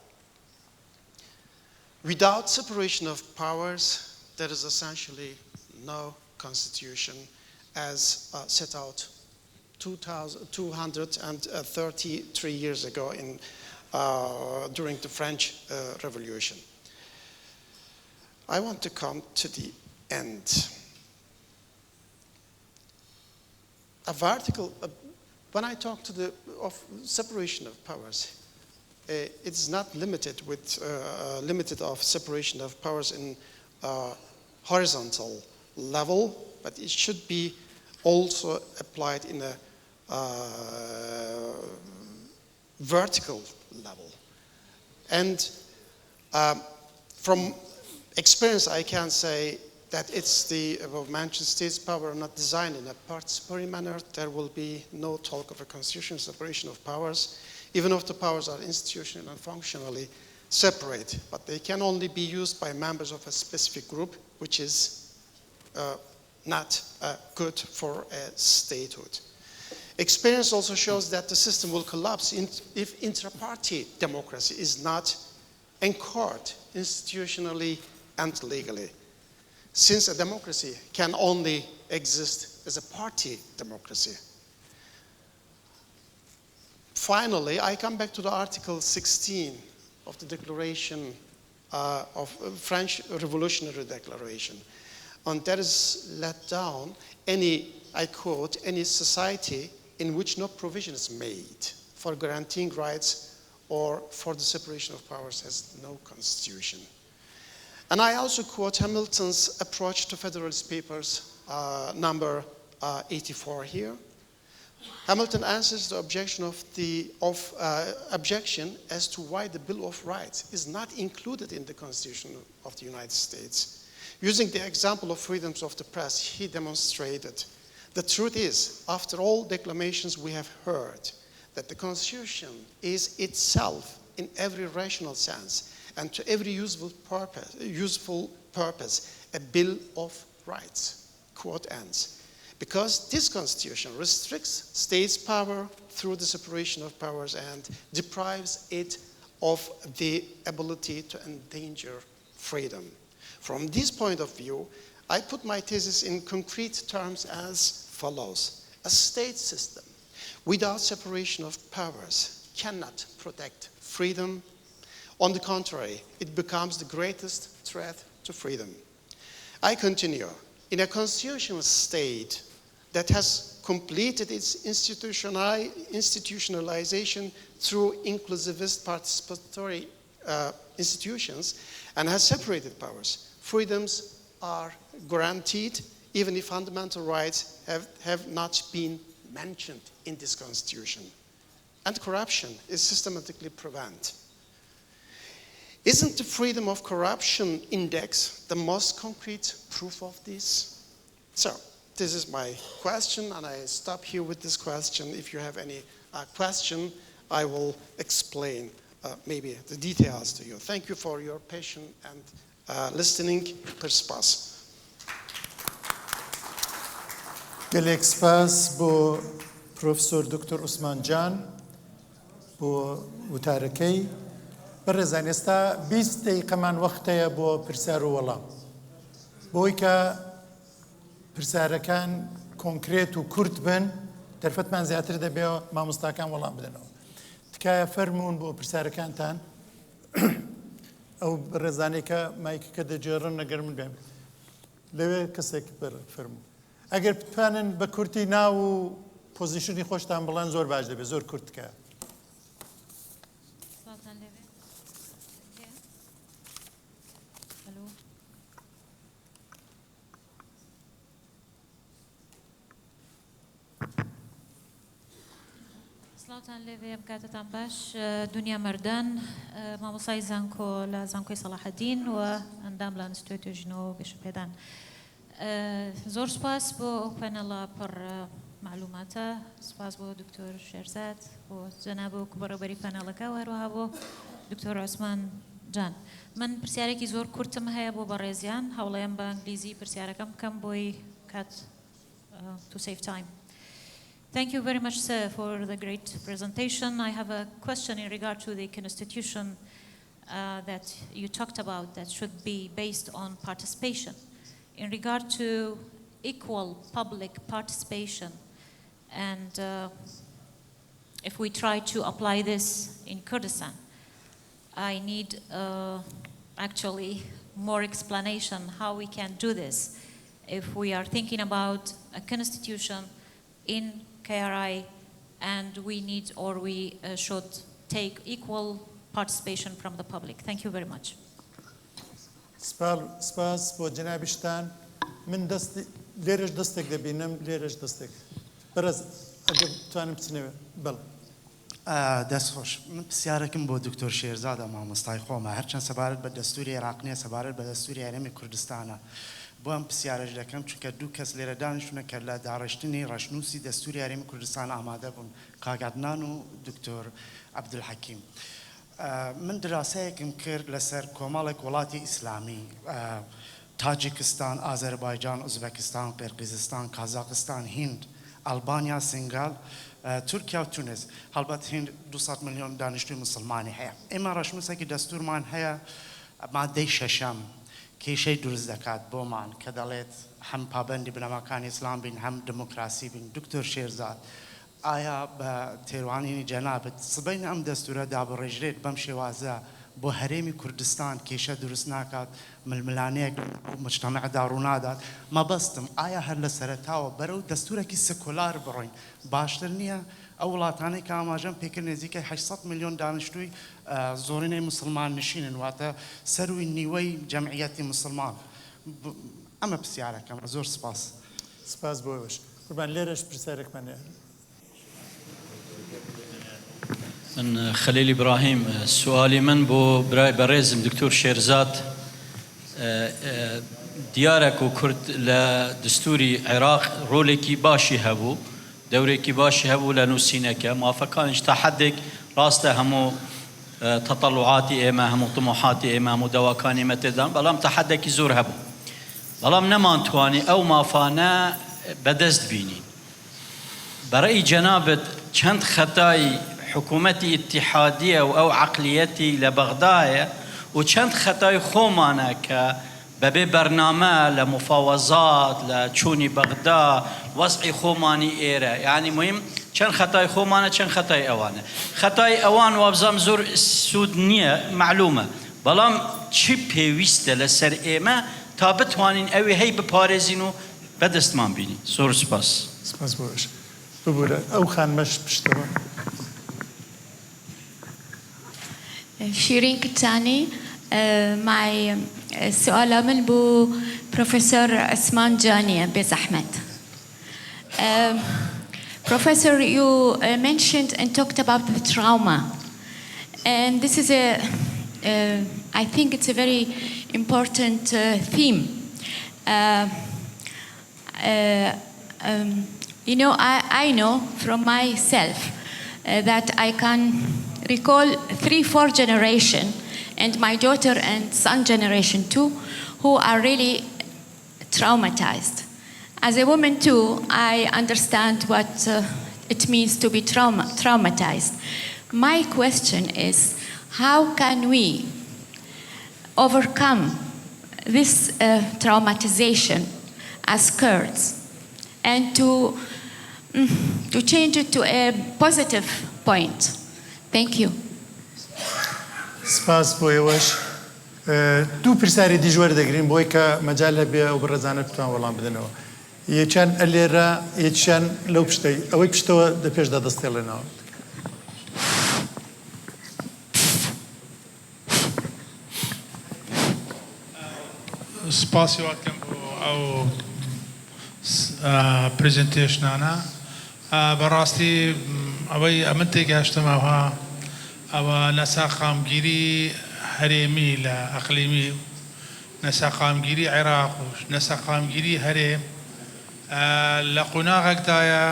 Without separation of powers, there is essentially no constitution as set out 233 years ago during the French Revolution. I want to come to the end. When I talk of separation of powers, it's not limited of separation of powers in horizontal level, but it should be also applied in a vertical level. And from experience, I can say that it's the above-mentioned states' power are not designed in a participatory manner. There will be no talk of a constitutional separation of powers, even if the powers are institutionally and functionally separate. But they can only be used by members of a specific group, which is not good for a statehood. Experience also shows that the system will collapse if intra-party democracy is not anchored institutionally and legally, since a democracy can only exist as a party democracy. Finally, I come back to the Article 16 of the Declaration of French Revolutionary Declaration. And that is let down I quote, any society in which no provision is made for guaranteeing rights or for the separation of powers has no constitution. And I also quote Hamilton's approach to Federalist Papers, number 84 here. Hamilton answers the objection objection as to why the Bill of Rights is not included in the Constitution of the United States. Using the example of freedoms of the press, he demonstrated the truth is, after all declamations we have heard, that the Constitution is itself, in every rational sense, and to every useful purpose, a Bill of Rights, quote ends. because this constitution restricts states' power through the separation of powers and deprives it of the ability to endanger freedom. From this point of view, I put my thesis in concrete terms as follows. A state system without separation of powers cannot protect freedom. On the contrary, it becomes the greatest threat to freedom. I continue. In a constitutional state that has completed its institutionalization through inclusivist participatory institutions and has separated powers, freedoms are guaranteed even if fundamental rights have not been mentioned in this constitution. And corruption is systematically prevented. Isn't the freedom of corruption index the most concrete proof of this? So, this is my question, and I stop here with this question. If you have any question, I will explain maybe the details to you. Thank you for your patience and listening. Perspas. gelek spas بۆ پرۆفسۆر دکتۆر عوسمان جان بۆ وتارەکەی بەڕێزان ئێستا 20 دقیقەمان وەختەیە بۆ پرسیار و وەڵام بۆی کە پرسیارەکان کۆنکرێت و کورت بن دەرفەتمان زیاتر دەبێت مامۆستاکان وەڵام بدەنەوە تکایە فەرموون بۆ پرسیارەکانتان ئەو ڕێزانەی کە مایکەکە دەجێڕن نەگەر من بێم لەوێ کەسێک فەرموو ئەگەر بتوانن بە کورتی ناو و پۆزیشنی خۆشتان بڵێن زۆر باش دەبێت زۆر کورت بکە سلاوتان لێوێ بکاتتان باش دنیا مەردان مامۆسای زانکۆ لە زانکۆی سەلاحەدین و ئەندام لە ئینستیتوتی توێژینەوە و گەشەپێدان زۆر سپاس بۆ ئەو پەنەڵە پڕ معلوماتە سپاس بۆ دکتۆر شێرزاد بۆ جەناب و بەڕێوەبەری پەنەڵەکە و هەروەها بۆ دکتۆر عوسمان جان من پرسیارێکی زۆر کورتم هەیە بۆ بەڕێزیان هەوڵەیەم بە ئینگلیزی پرسیارەکەم بکەم بۆی کات to save time. Thank you very much, sir, for the great presentation. I have a question in regard to the constitution that you talked about that should be based on participation. In regard to equal public participation, and if we try to apply this in Kurdistan, I need actually more explanation how we can do this. If we are thinking about a constitution in KRI, and we need or we should take equal participation from the public. Thank you very much. سپاس بۆ جەنابیشتان من لێرەش دەستێک دەبینم لێرەش دەستێک بەرەز ئەگەر بتوانم بچنەوە بەڵێ دەستخۆش من پرسیارێکم بۆ دکتۆر شێرزادە مامۆستای خۆمە هەرچەند سەبارەت بە دەستوری عێراق نییە سەبارەت بە دەستوری هەرێمی کوردستانە بۆ ئەم پرسیارەش دەکەم چونکە دوو کەس لێرە دانیشتونە کە لە داڕشتنی ڕەشنووسی دەستوری هەرێمی کوردستان ئامادە بوون کاگادنان و دکتۆر عەبدولحەکیم من دراسەیەکم کرد لەسەر کۆمەڵێک وڵاتی ئیسلامی تاجیکستان ئازەربایجان ئوزبەکستان قیرقیزستان کازاقستان هیند ئەلبانیا سنگال تورکیا و تونس هەڵبەت هیند 200 ملیۆن دانیشتووی مسلمانی هەیە ئێمە ڕەشنووسێکی دەستورمان هەیە مادەی شەشەم کێشەی دروست دەکات بۆمان کە دەڵێت هەم پابەندی بنەماکانی ئیسلام بین هەم دموکراسی بین دکتۆر شێرزاد ئایا بە تێوانینی جەنابەت سبەین ئەم دەستورە دابڕێژرێت بەم شێوازە بۆ هەرێمی کوردستان کێشە دروست ناکات ململانەیەک مجتەمەعدا ڕوونادات مەبەستم ئایا هەر لە سەرەتاوە بەرەو دەستورێکی سکولار بڕۆین باشتر نییە ئەو وڵاتانەی کە ئاماژەم پێکرد نزیکەی 800 ملیۆن دانیشتووی زۆرینەی مسلمان نشینن واتە سەروی نیوەی جەمعیەتی مسلمان ئەمە پرسیارەکەم زۆر سپاس سپاس بۆ ئەوەش قوربان لێرەش پرسیارێکمان هەیە من خليل إبراهيم سؤالي من بو براي بريزم دكتور شيرزاد ديارك وكرد لدستوري عراق روليكي باشي هبو دوريكي باشي هبو لنوسينك ما فكانش تحدك راسته همو تطلعاتي إما همو طموحاتي إما همو دواكاني متدان بلام تحدك يزور هبو بلام نمان تواني أو ما فانا بەدەست بینین بەڕێی جەنابەت چەند خەتای حکوومەتی ئیتیحادیە و ئەو عەقلیەتی لە بەغدایە و چەند خەتای خۆمانە کە بەبێ بەرنامە لە مفاوەزات لە چوونی بەغدا وەزعی خۆمانی ئێرە یعنی مهم چەند خەتای خۆمانە چەند خەتای ئەوانە خەتای ئەوان وابزام زۆر سوود نییە معلومە بەڵام چی پێویستە لەسەر ئێمە تا بتوانین ئەوێ هەی بپارێزین و بەدەستمان بینی زۆر سپاس سپاس بۆش ببوورە ئەو خانمەش پشتەوە شيرين كتاني معي سؤال من بو بروفيسور عثمان جانية بزحمت. Professor, you mentioned and talked about the trauma, and this is I think it's a very important theme. You know, I know from myself that I can recall 3-4 generation and my daughter and son generation too who are really traumatized. As a woman too, I understand what it means to be traumatized. My question is, how can we overcome this traumatization as Kurds and to change it to a positive point? Thank you. سپاس بۆ ئێوەش دوو پرسیاری دیژوەر دەگرین بۆی کە مەجال هەبێ ئەو بەڕێزانە بتوان وەڵام بدنەوە یەکیان ئەلێرە یەکیان لەو پشتەی ئەوەی پشتەوە دەپێشدا دەستێڵێنەوە سپاسی واتکەم بۆ ئەو پرزنتێشنانە بەڕاستی ئەوەی ئەمن تێگەشتمەوە ئەوە نەساقامگیری هەرێمی لە ئەقلیمی نەساقامگیری عێراق و نەساقامگیری هەرێم لە قوناغێکدایە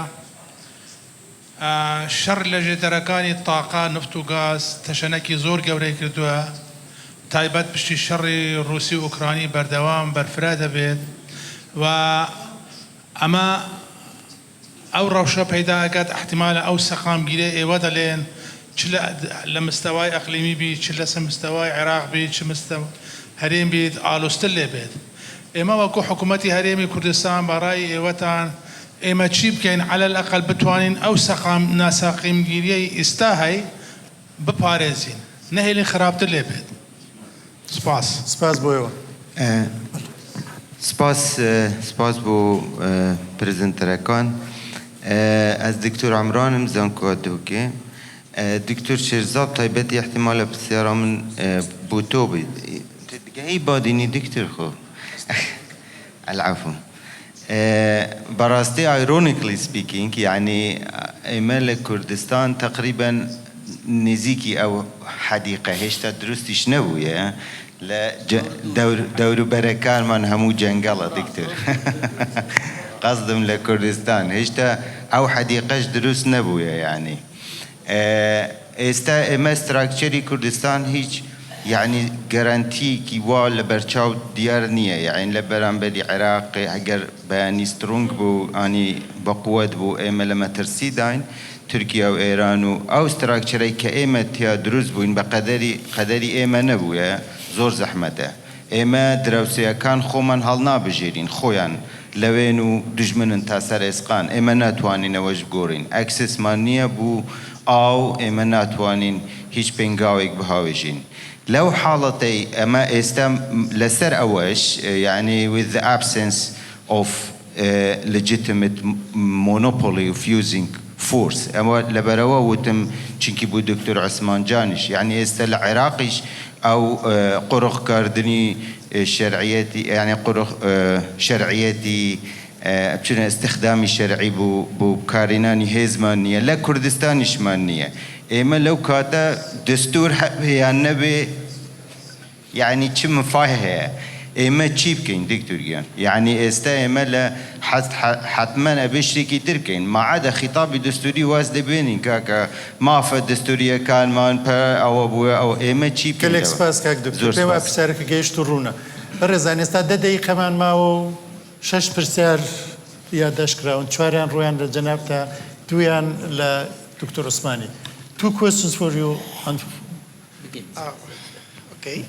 شەڕ لە ژێتەرەکانی تاقا نفت و گاز تەشەنەکی زۆر گەورەی کردووە تایبەت پشتی شەڕی ڕووسی و ئوکرانی بەردەوام بەرفرا دەبێت و ئەمە ئەو ڕەوشە پەیدا ئەکات احتیمالە ئەو سەقامگیرە ئێوە دەڵێن چ لە مستەوای ئەقلیمی بیت چ لە مستەوای عێراق بیت چ هەرێم بیت ئالوستر لێ بێت ئێمە وەکو حکوومەتی هەرێمی کوردستان بەڕای ئێوەتان ئێمە چی بکەین عەلە الئەقەل بتوانین ئەو ناساقیمگیریەی ئێستا هەی بپارێزین نەهێڵین خراپتر لێ بێت سپاس سپاس بۆ ئێوە سپاس بۆ پرزنتەرەکان ئەس دکتۆر عەمرانم زانکۆوەتۆکێ دکتۆر شێرزاد تایبەتی احتیمالە پرسیارا من بۆ تۆ بیت تگەهی بادینی دکتۆر خۆ العفو بەڕاستی ironically speaking يعني ئێمە لە کوردستان تقریبا نزیکی ئەو حەدیقە هێشتا دروستیش نەبوویە لە دەوروبەرەکانمان هەموو جەنگەڵە دکتۆر قەزدم لە کوردستان هێشتا ئەو حەدیقەش دروست نەبوویە یعنی ئێستا ئێمە ستراکچەری کوردستان هیچ یعنی گەرانتیکی وا لە بەرچاو دیار نییە یعنی لە بەرامبەری عێراقی ئەگەر بەیانی سترونگ بوو ئانی بەقووەت بوو ئێمە لە مەترسی داین تورکیا و ئێران و ئەو ستراکچەرەی کە ئێمە تیا دروست بووین بە قەدەری ئێمە نەبووە زۆر زەحمەتە ئێمە دراوسەکان خۆمان هەڵنابژێرین خۆیان لەوێن و دژمنن تا سەر ئێسقان ئێمە ناتوانینەوەش بگۆڕین ئەکسسمان نییە بوو ئاو ئێمە ناتوانین هیچ پێنگاوێک بهاوێژین لەو حاڵەتەی ئەمە ئێستا لەسەر ئەوەش یعنی with the absence of legitimate monopoly of using force ئەمە لەبەرەوە وتم چونکی بوو دکتۆر عوسمان جانیش یعنی ئێستا لە عێراقیش ئەو قڕخکاردنی شەرعیەتی یعنی قڕخ شەرعیەتی بچونە استخدامی شەرعی بوو کارێنانی هێزمان نییە لە کوردستانیشمان نییە ئێمە لەو کاتە دەستور هەیان نەبێ یعنی چ مفای هەیە ئێمە چی بکەین دکتۆر گیان یعنی ئێستا ئێمە لە حتمما ئەبێ شتێکی تر بکەین ماعادە خیتابی دەستوری واز دەبێنین کاکە مافە دەستوریەکانمان ئەوە بووە ئەو ئێمە چی بکەین کەلێک سپاس کاک دکتۆر پێم وایە پرسیارەکە گەیشت و ڕوونە بەڕێزان ئێستا 10 دقیقەمان ماوە و 6 پرسیار یادداشتکراون چواریان ڕۆیان لە جەنابتە دویان لە دکتۆر عوسمانی. 2 questions for you. Okay.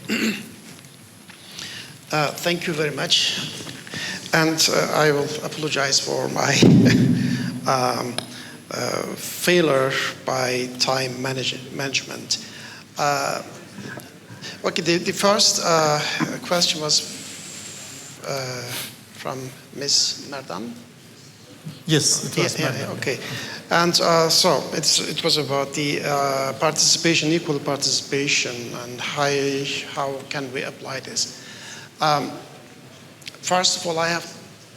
Thank you very much. And I will apologize for my failure by time management. Okay, the first question was from Ms. Mardan. Yes, it was. Okay. And so it was about the participation, equal participation, and how can we apply this. First of all, I have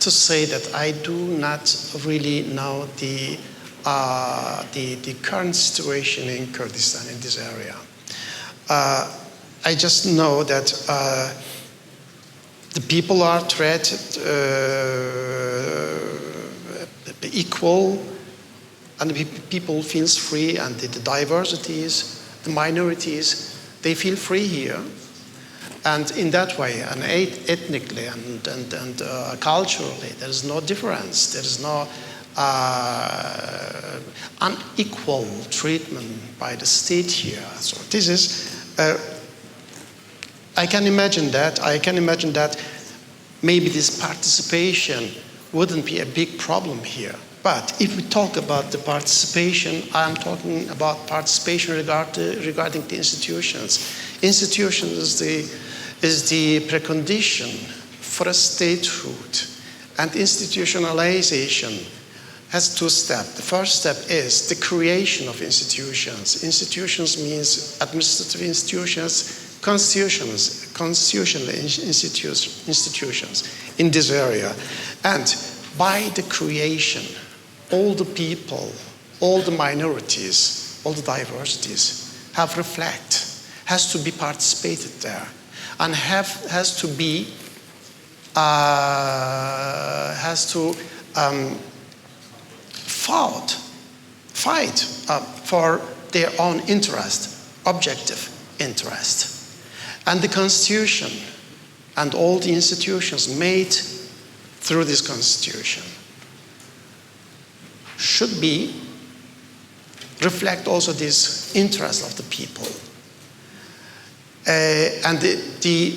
to say that I do not really know the current situation in Kurdistan, in this area. I just know that the people are treated equal, and the people feels free, and the diversities, the minorities, they feel free here. And in that way, and ethnically and culturally, there is no difference. There is no unequal treatment by the state here. So this is, I can imagine that maybe this participation wouldn't be a big problem here. But if we talk about the participation, I'm talking about participation regarding the institutions. Institutions is the precondition for a statehood. And institutionalization has 2 steps. The first step is the creation of institutions. Institutions means administrative institutions, constitutional institutions in this area. And by the creation, all the people, all the minorities, all the diversities have has to be participated there, and has to fight for their own interest, objective interest. And the Constitution and all the institutions made through this Constitution should reflect also this interest of the people. And the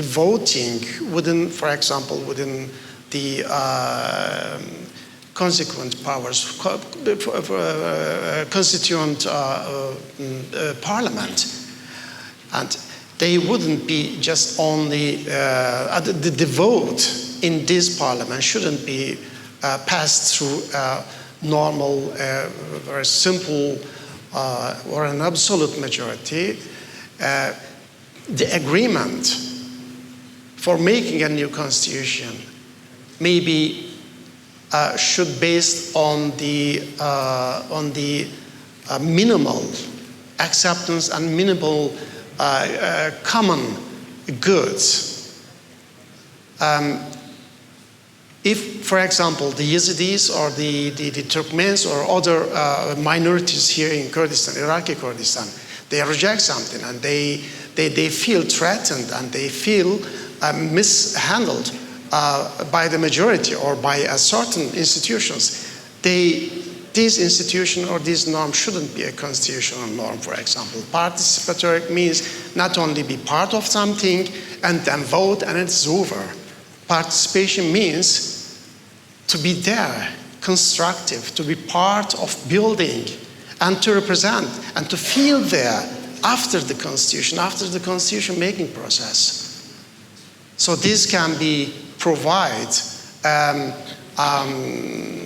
voting within, for example, within the consequent powers, constituent parliament, and they wouldn't be just only the vote in this parliament shouldn't be passed through normal, very simple, or an absolute majority. The agreement for making a new constitution maybe should based on the minimal acceptance and minimal common goods. If, for example, the Yazidis or the Turkmens or other minorities here in Kurdistan, Iraqi Kurdistan, they reject something and they feel threatened and they feel mishandled by the majority or by certain institutions, this institution or this norm shouldn't be a constitutional norm, for example. Participatory means not only be part of something and then vote and it's over. Participation means to be there, constructive, to be part of building and to represent and to feel there after the constitution making process. So this can provide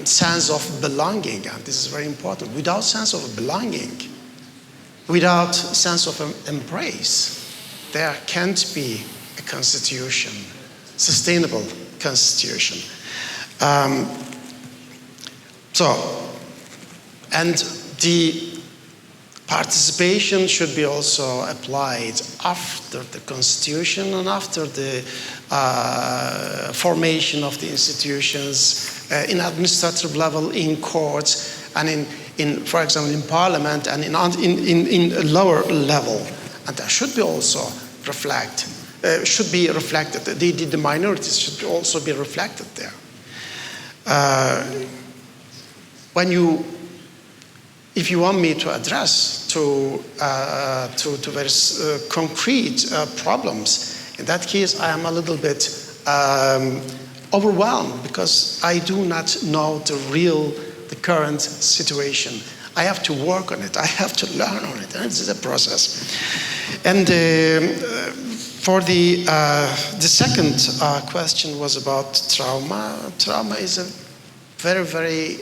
sense of belonging, and this is very important. Without sense of belonging, without sense of embrace, there can't be a constitution, sustainable constitution. And the participation should be also applied after the constitution and after the formation of the institutions in administrative level, in courts, and in for example, in parliament and in a lower level. And that should be also reflect should be reflected. The minorities should also be reflected there. If you want me to address to very concrete problems, in that case, I am a little bit overwhelmed because I do not know the current situation. I have to work on it. I have to learn on it, and this is a process. And for the second question was about trauma. Trauma is a very, very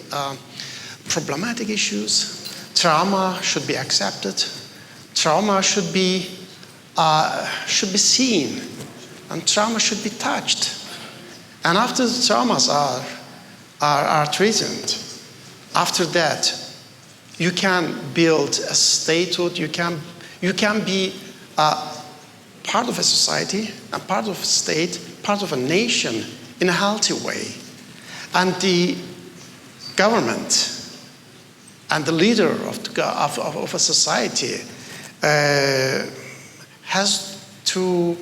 problematic issues. Trauma should be accepted. Trauma should be seen, and trauma should be touched. And after the traumas are treated, after that, you can build a statehood. You can be part of a society, a part of a state, part of a nation in a healthy way. And the government and the leader of a society has to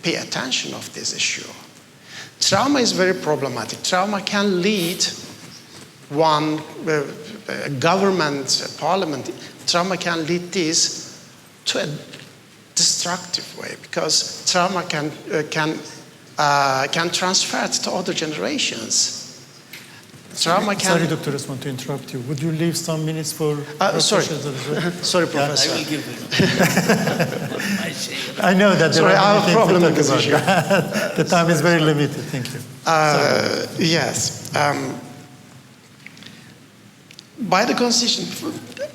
pay attention of this issue. Trauma is very problematic. Trauma can lead a government, a parliament. Trauma can lead this to a destructive way because trauma can transfer to other generations. Trauma can. Sorry, Dr. Osman, to interrupt you. Would you leave some minutes for sorry. questions as well? Sorry, Professor. I will give you. I know that there Sorry, I are have a many problem things with to this talk about. The time is very limited. Thank you. Yes. By the Constitution,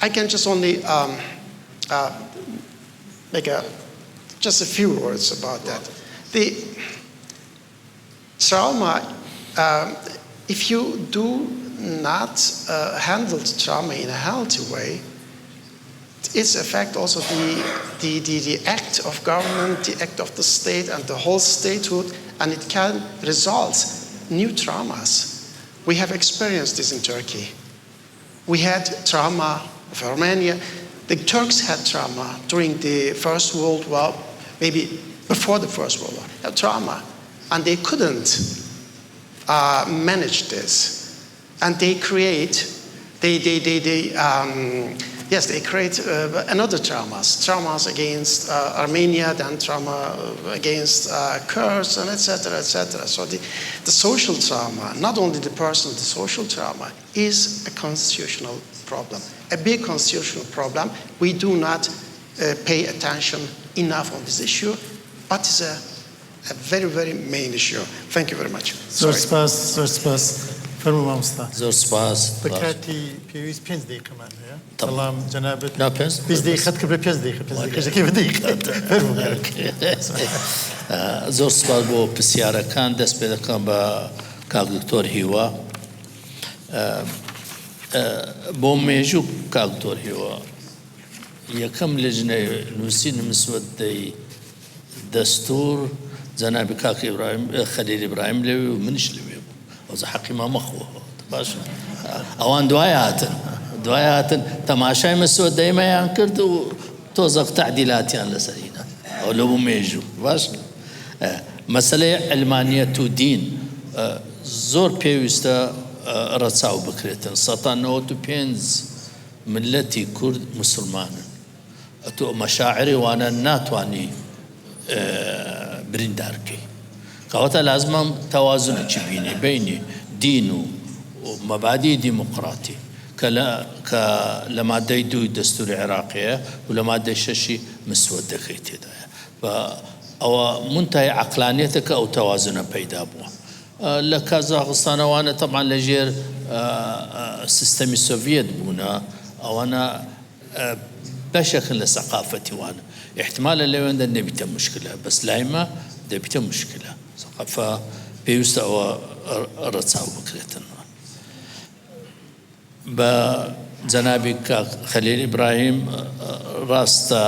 I can just only make just a few words about that. The trauma, if you do not handle the trauma in a healthy way, it affects also the act of government, the act of the state, and the whole statehood, and it can result new traumas. We have experienced this in Turkey. We had trauma of Armenia. The Turks had trauma during the First World War, maybe before the First World War, had trauma, and they couldn't manage this, and they create another traumas against Armenia, then trauma against Kurds, and etc., etc. So the social trauma, not only the personal, the social trauma is a constitutional problem, a big constitutional problem. We do not pay attention enough on this issue, but it's a very, very main issue. Thank you very much. زۆر سپاس فەرموو مامۆستا. زۆر سپاس. بەکاتی پێویست 5 دقیقەمان هەیە. طبعا. بەڵام جەنابەت نا 5 دقیقەت کرد بە 5 دقیقە 5 دقیقەشەکەی بە دقیقە. زۆر سپاس بۆ پرسیارەکان دەست پێ دەکەم بە کاک دکتۆر هیوا. بۆ مێژوو کاک دکتۆر هیوا یەکەم لجنەی نووسین مسودەی دەستور جەنابی کاک خەلیل ئیبراهیم لەوێ و منیش لەوێ بوو. ئەوزە حەقی مامەخۆ باش ئەوان دوای هاتن تەماشای مسودەیمەیان کرد و تۆزەق تعدیلاتیان لەسەرینە ئەو لە بوو مێژوو باش مەسەلەی علمانیەت و دین زۆر پێویستە ڕەچاو بکرێتن 195 ملەتی کورد مسلمانن ئەتۆ مەشاعری وانە ناتوانی بریندارکەی کەواتە لازمە تەوازنێکی بینی بینی دین و مەبادی دیموقراتی کە لە مادەی 2 دەستوری عێراقیە و لە مادەی 6 مسودەکەی تێدایە ئەوە منتای عەقلانیەتەکە ئەو تەوازنە پەیدا بووە لە کازاخستانەوانە تەبعاً لەژێر سیستەمی سۆڤیەت بوونە ئەوانە بەشێکن لە سەقافەتی وانە احتمالە لەوێندا نەبیتە مشکلە بەس لایمە دەبیتە مشکلە سەقافە پێویستە ئەوە ڕەچاو بکرێتن بە جەنابی کاک خەلیل ئیبراهیم ڕاستە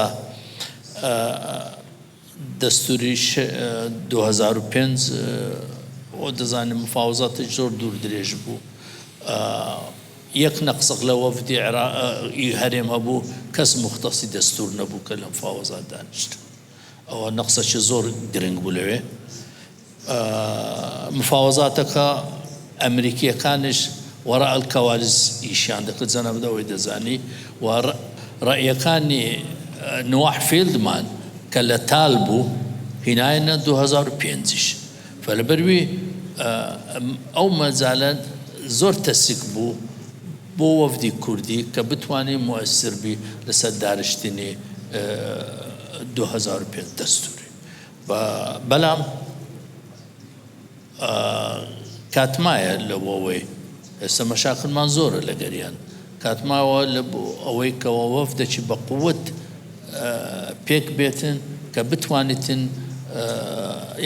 دەستوری 2005 ئەو دەزانم مفاوزاتێک زۆر دوور درێژ بوو یەک نەقسەق لە وەفدی هەرێم هەبوو کەس مختصی دەستور نەبوو کە لە مفاوزات دانیشت ئەوە نەقسەی زۆر گرنگ بوو لەوێ مفاوەزاتەکە ئەمریکیەکانش وەڕە ئەلکەوالز ئیشیان دەکرد جەنەبدەوەی دەزانی و ڕەئیەکانی نواح فیلدمان کە لە تال بوو هینایەنە 2005ش فلەبەروی ئەو مەجالە زۆر تەسیک بوو بۆ وەفدی کوردی کە بتوانێت مؤثر بی لەسەر دارشتنی 2005 دەستوری بەڵام کاتمایە لەوەوەی ئێستا مەشاکلمان زۆرە لە گەریان کاتماوە لە ئەوەی کەەوە وەفدێکی بە قووت پێک بێتن کە بتوانیتن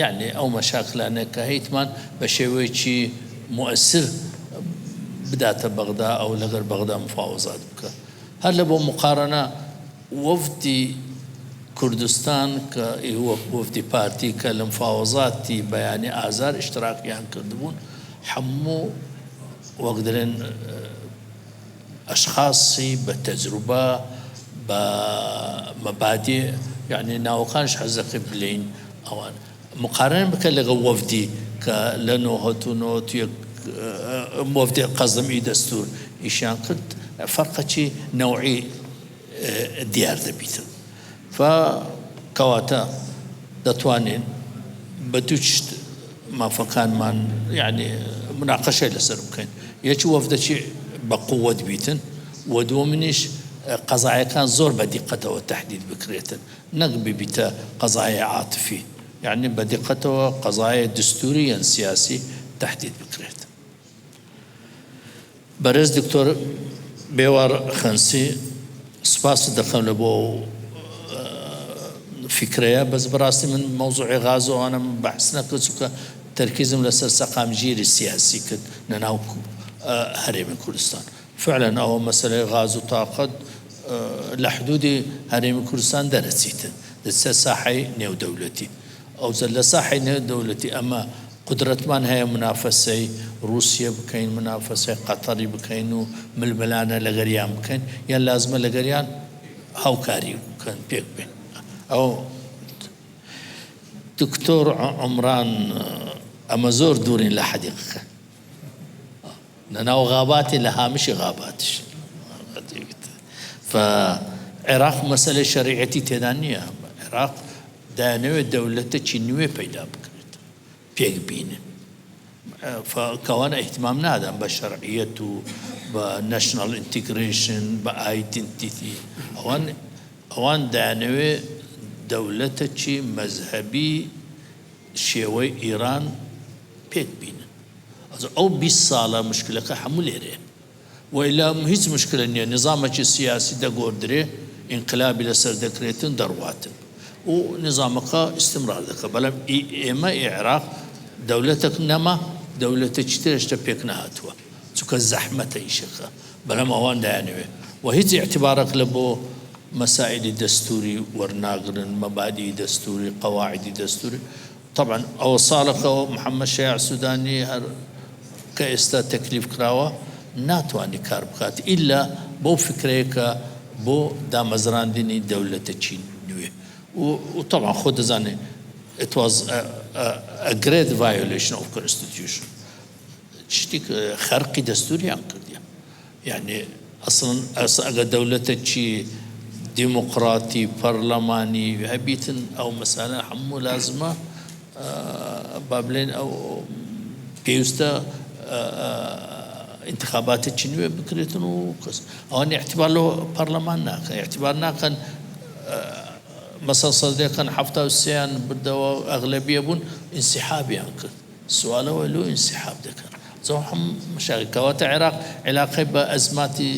یعنی ئەو مەشاکلانە کە هەیتمان بە شێوەیەکی مؤثر بداتە بەغدا ئەو لەگەر بەغدا مفاوەزات بکە هەر لە بۆ مقارنە وەفدی کوردستان کە وەفدی پارتی کە لە مفاوەزاتی بەیانی ئازار ئیشتراکیان کردبوون هەموو وەک دەڵێن ئەشخاصی بە تەجروبە بە مەبادێ یعنی ناوەکانش حەزەقی بلین ئەوان مقارنە بکە لەگەڵ وەفدی کە لە نۆهەتونەوە توی وەفدی قەزمی دەستور ئیشیان کرد فەرقەکی نەوعی دیار دەبیتن فکەواتە دەتوانین بە دوو شت مافەکانمان یعنی مناقەشەی لەسەر بکەین یەکی وەفدەکی بە قووەت بیتن و دووەمنیش قەزایەکان زۆر بە دیقەتەوە تەحدید بکرێتن نەک ببیتە قەزایە عاتفی یعنی بە دیقەتەوە قەزایە دستوری یان سیاسی تەحدید بکرێت بەڕێز دکتۆر بێوار خەنسی سپاس دەکەم لە بۆ فکرەیە بەس بەڕاستی من مەوزوعی غازۆوانم بەحس نەکرد چونکە تەرکیزم لەسەر سەقامگیری سیاسی کرد لەناو هەرێمی کوردستان فعلا ئەوە مەسەلەی غاز و تاقەت لە حدودی هەرێمی کوردستان دەرەچیتن لەسەر ساحەی نێودەوڵەتی ئەو لە ساحەی نێودەوڵەتی ئەمە قدرەتمان هەیە منافەسەی رووسیا بکەین منافەسەی قەتەری بکەین و ململانە لەگەریان بکەین یان لازمە لەگەریان هاوکاری بکەن پێک بێن ئەو دکتۆر عمران ئەمە زۆر دوورین لە حەدیقەکە لەناو غاباتی لە هامشی غاباتش فعێراق مەسەلەی شەریعەتی تێدا نییە عێراق دایانەوێت دەوڵەتێکی نوێ پەیدا بکرێت پێک بینن کەوانە ئیحتیمام نادەن بە شەرعیەت و بە نەشنەڵ ئینتیگرێشن بە ئایدنتیتی ئەوان دایانەوێت دەوڵەتێکی مەذهەبی شێوەی ئیران پێک بینن ئەو 20 ساڵە مشکلەکە هەموو لێرێ وإلا هیچ مشکلە نییە نظامێکی سیاسی دەگۆردرێ ئینقلابی لەسەر دەکرێتن دەڕواتن و نظامەکە استمرار دەکە بەڵام ئێمە عێراق دەوڵەتێک نەما دەوڵەتێکی ترشتە پێک نهاتووە چونکە زەحمەتە ئیشەکە بەڵام ئەوان دایانەوێ و هیچ اعتبارێک لە بۆ مسائلی دەستوری وەرناگرن مەبادی دەستوری قەواعدی دەستوری طبعا ئەو ساڵەکەەوە محەممەد شەیع سوودانی هەر کە ئێستا تەکلیف کراوە ناتوانانی کار بکات ئیلا بۆ فکرەیەکە بۆ دامەزراندنی دەوڵەتێکی نوێ و طبعا خۆ دەزانێت it was a great violation of constitution شتی خەرقی دەستوریان کردیان یعنی ئەسڵن ئەگە دەوڵەتێکی دیموقراتی پەرلەمانی هەبیتن ئەو مەسالە هەموو لازمە با بڵێن ئەو پێویستە انتخاباتێکی نوێ بکرێتن و کەس ئەوان اعتبار لەوە پەرلەمان ناکەن اعتبار ناکەن مەسەڵ سەدرەکەن 73یان بردەوە ئەغلەبیە بوون ئینسیحابیان کرد سوالەوە لۆ ئینسیحاب دەکەن زۆر هەموو مشاکل کەواتە عێراق علاقەی بە ئەزماتی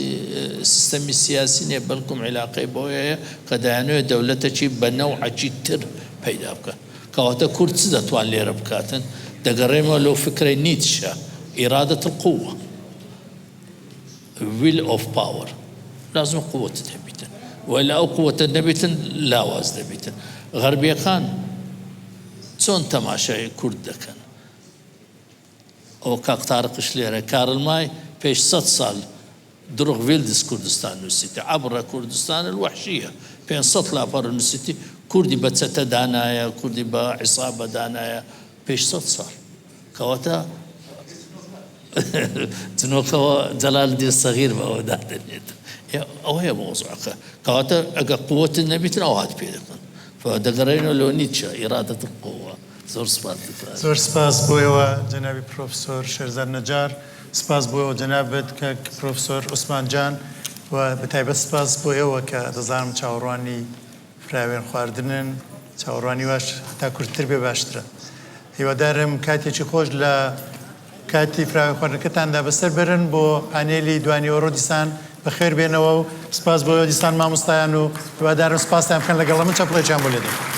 سیستەمی سیاسی نییە بەڵکوم علاقەی بەوەیە کە دەیانەوێت دەوڵەتێکی بە نەوعەکی تر پەیدا بکە کەواتە کورد چ دەتوان لێرە بکاتن دەگەڕێمەوە لەو فکرەی نیتشە إرادة القوة will of power لازم قوة تهبيتن وإلا أو قوة نبيتن لا واز نبيتن غربية كان چۆن تەماشای کورد دەکەن ئەو کاک تارقش لێرە کارڵمای پێش 100 ساڵ دروغ ویلدس کوردستان نووسیتە عبر کوردستان الوحشية 500 لاپەڕ نووسیتی کوردی بە چەتە دانایە کوردی بە عیسابە دانایە پێش 100 ساڵ کەواتە جنۆکەوە جەلالدین سەغیر بەوە دادەنێت ئەو هەیە مۆزوعەکە کەواتە ئەگەر قووەتت نەبیتن ئەو هات پێ دەکەن دەگەڕێنەوە لەوە نیچە ئیرادەت قووە زۆر سپاس زۆر سپاس بۆیەوە جەنابی پرۆفسۆر شێرزاد نەجار سپاس بۆیەوە جەنابەت کە پرۆفسۆر عوسمان جان و بەتایبەت سپاس بۆیەوە کە دەزانم چاوەڕوانی فراوێن خواردنن چاوەڕوانی واش تا کورتتر بێ باشترە هیوادارم کاتێکی خۆش لە کاتی فراوێن خواردنەکەتاندا بەسەر برن بۆ پانێلی دوانیەوە دیسان بەخێر بێنەوە و سپاس بۆیەوە دیسان مامۆستایان و هیوادارم سپاسیان بکەن لەگەڵ من چەپڵێکیان بۆ لێ دەکەم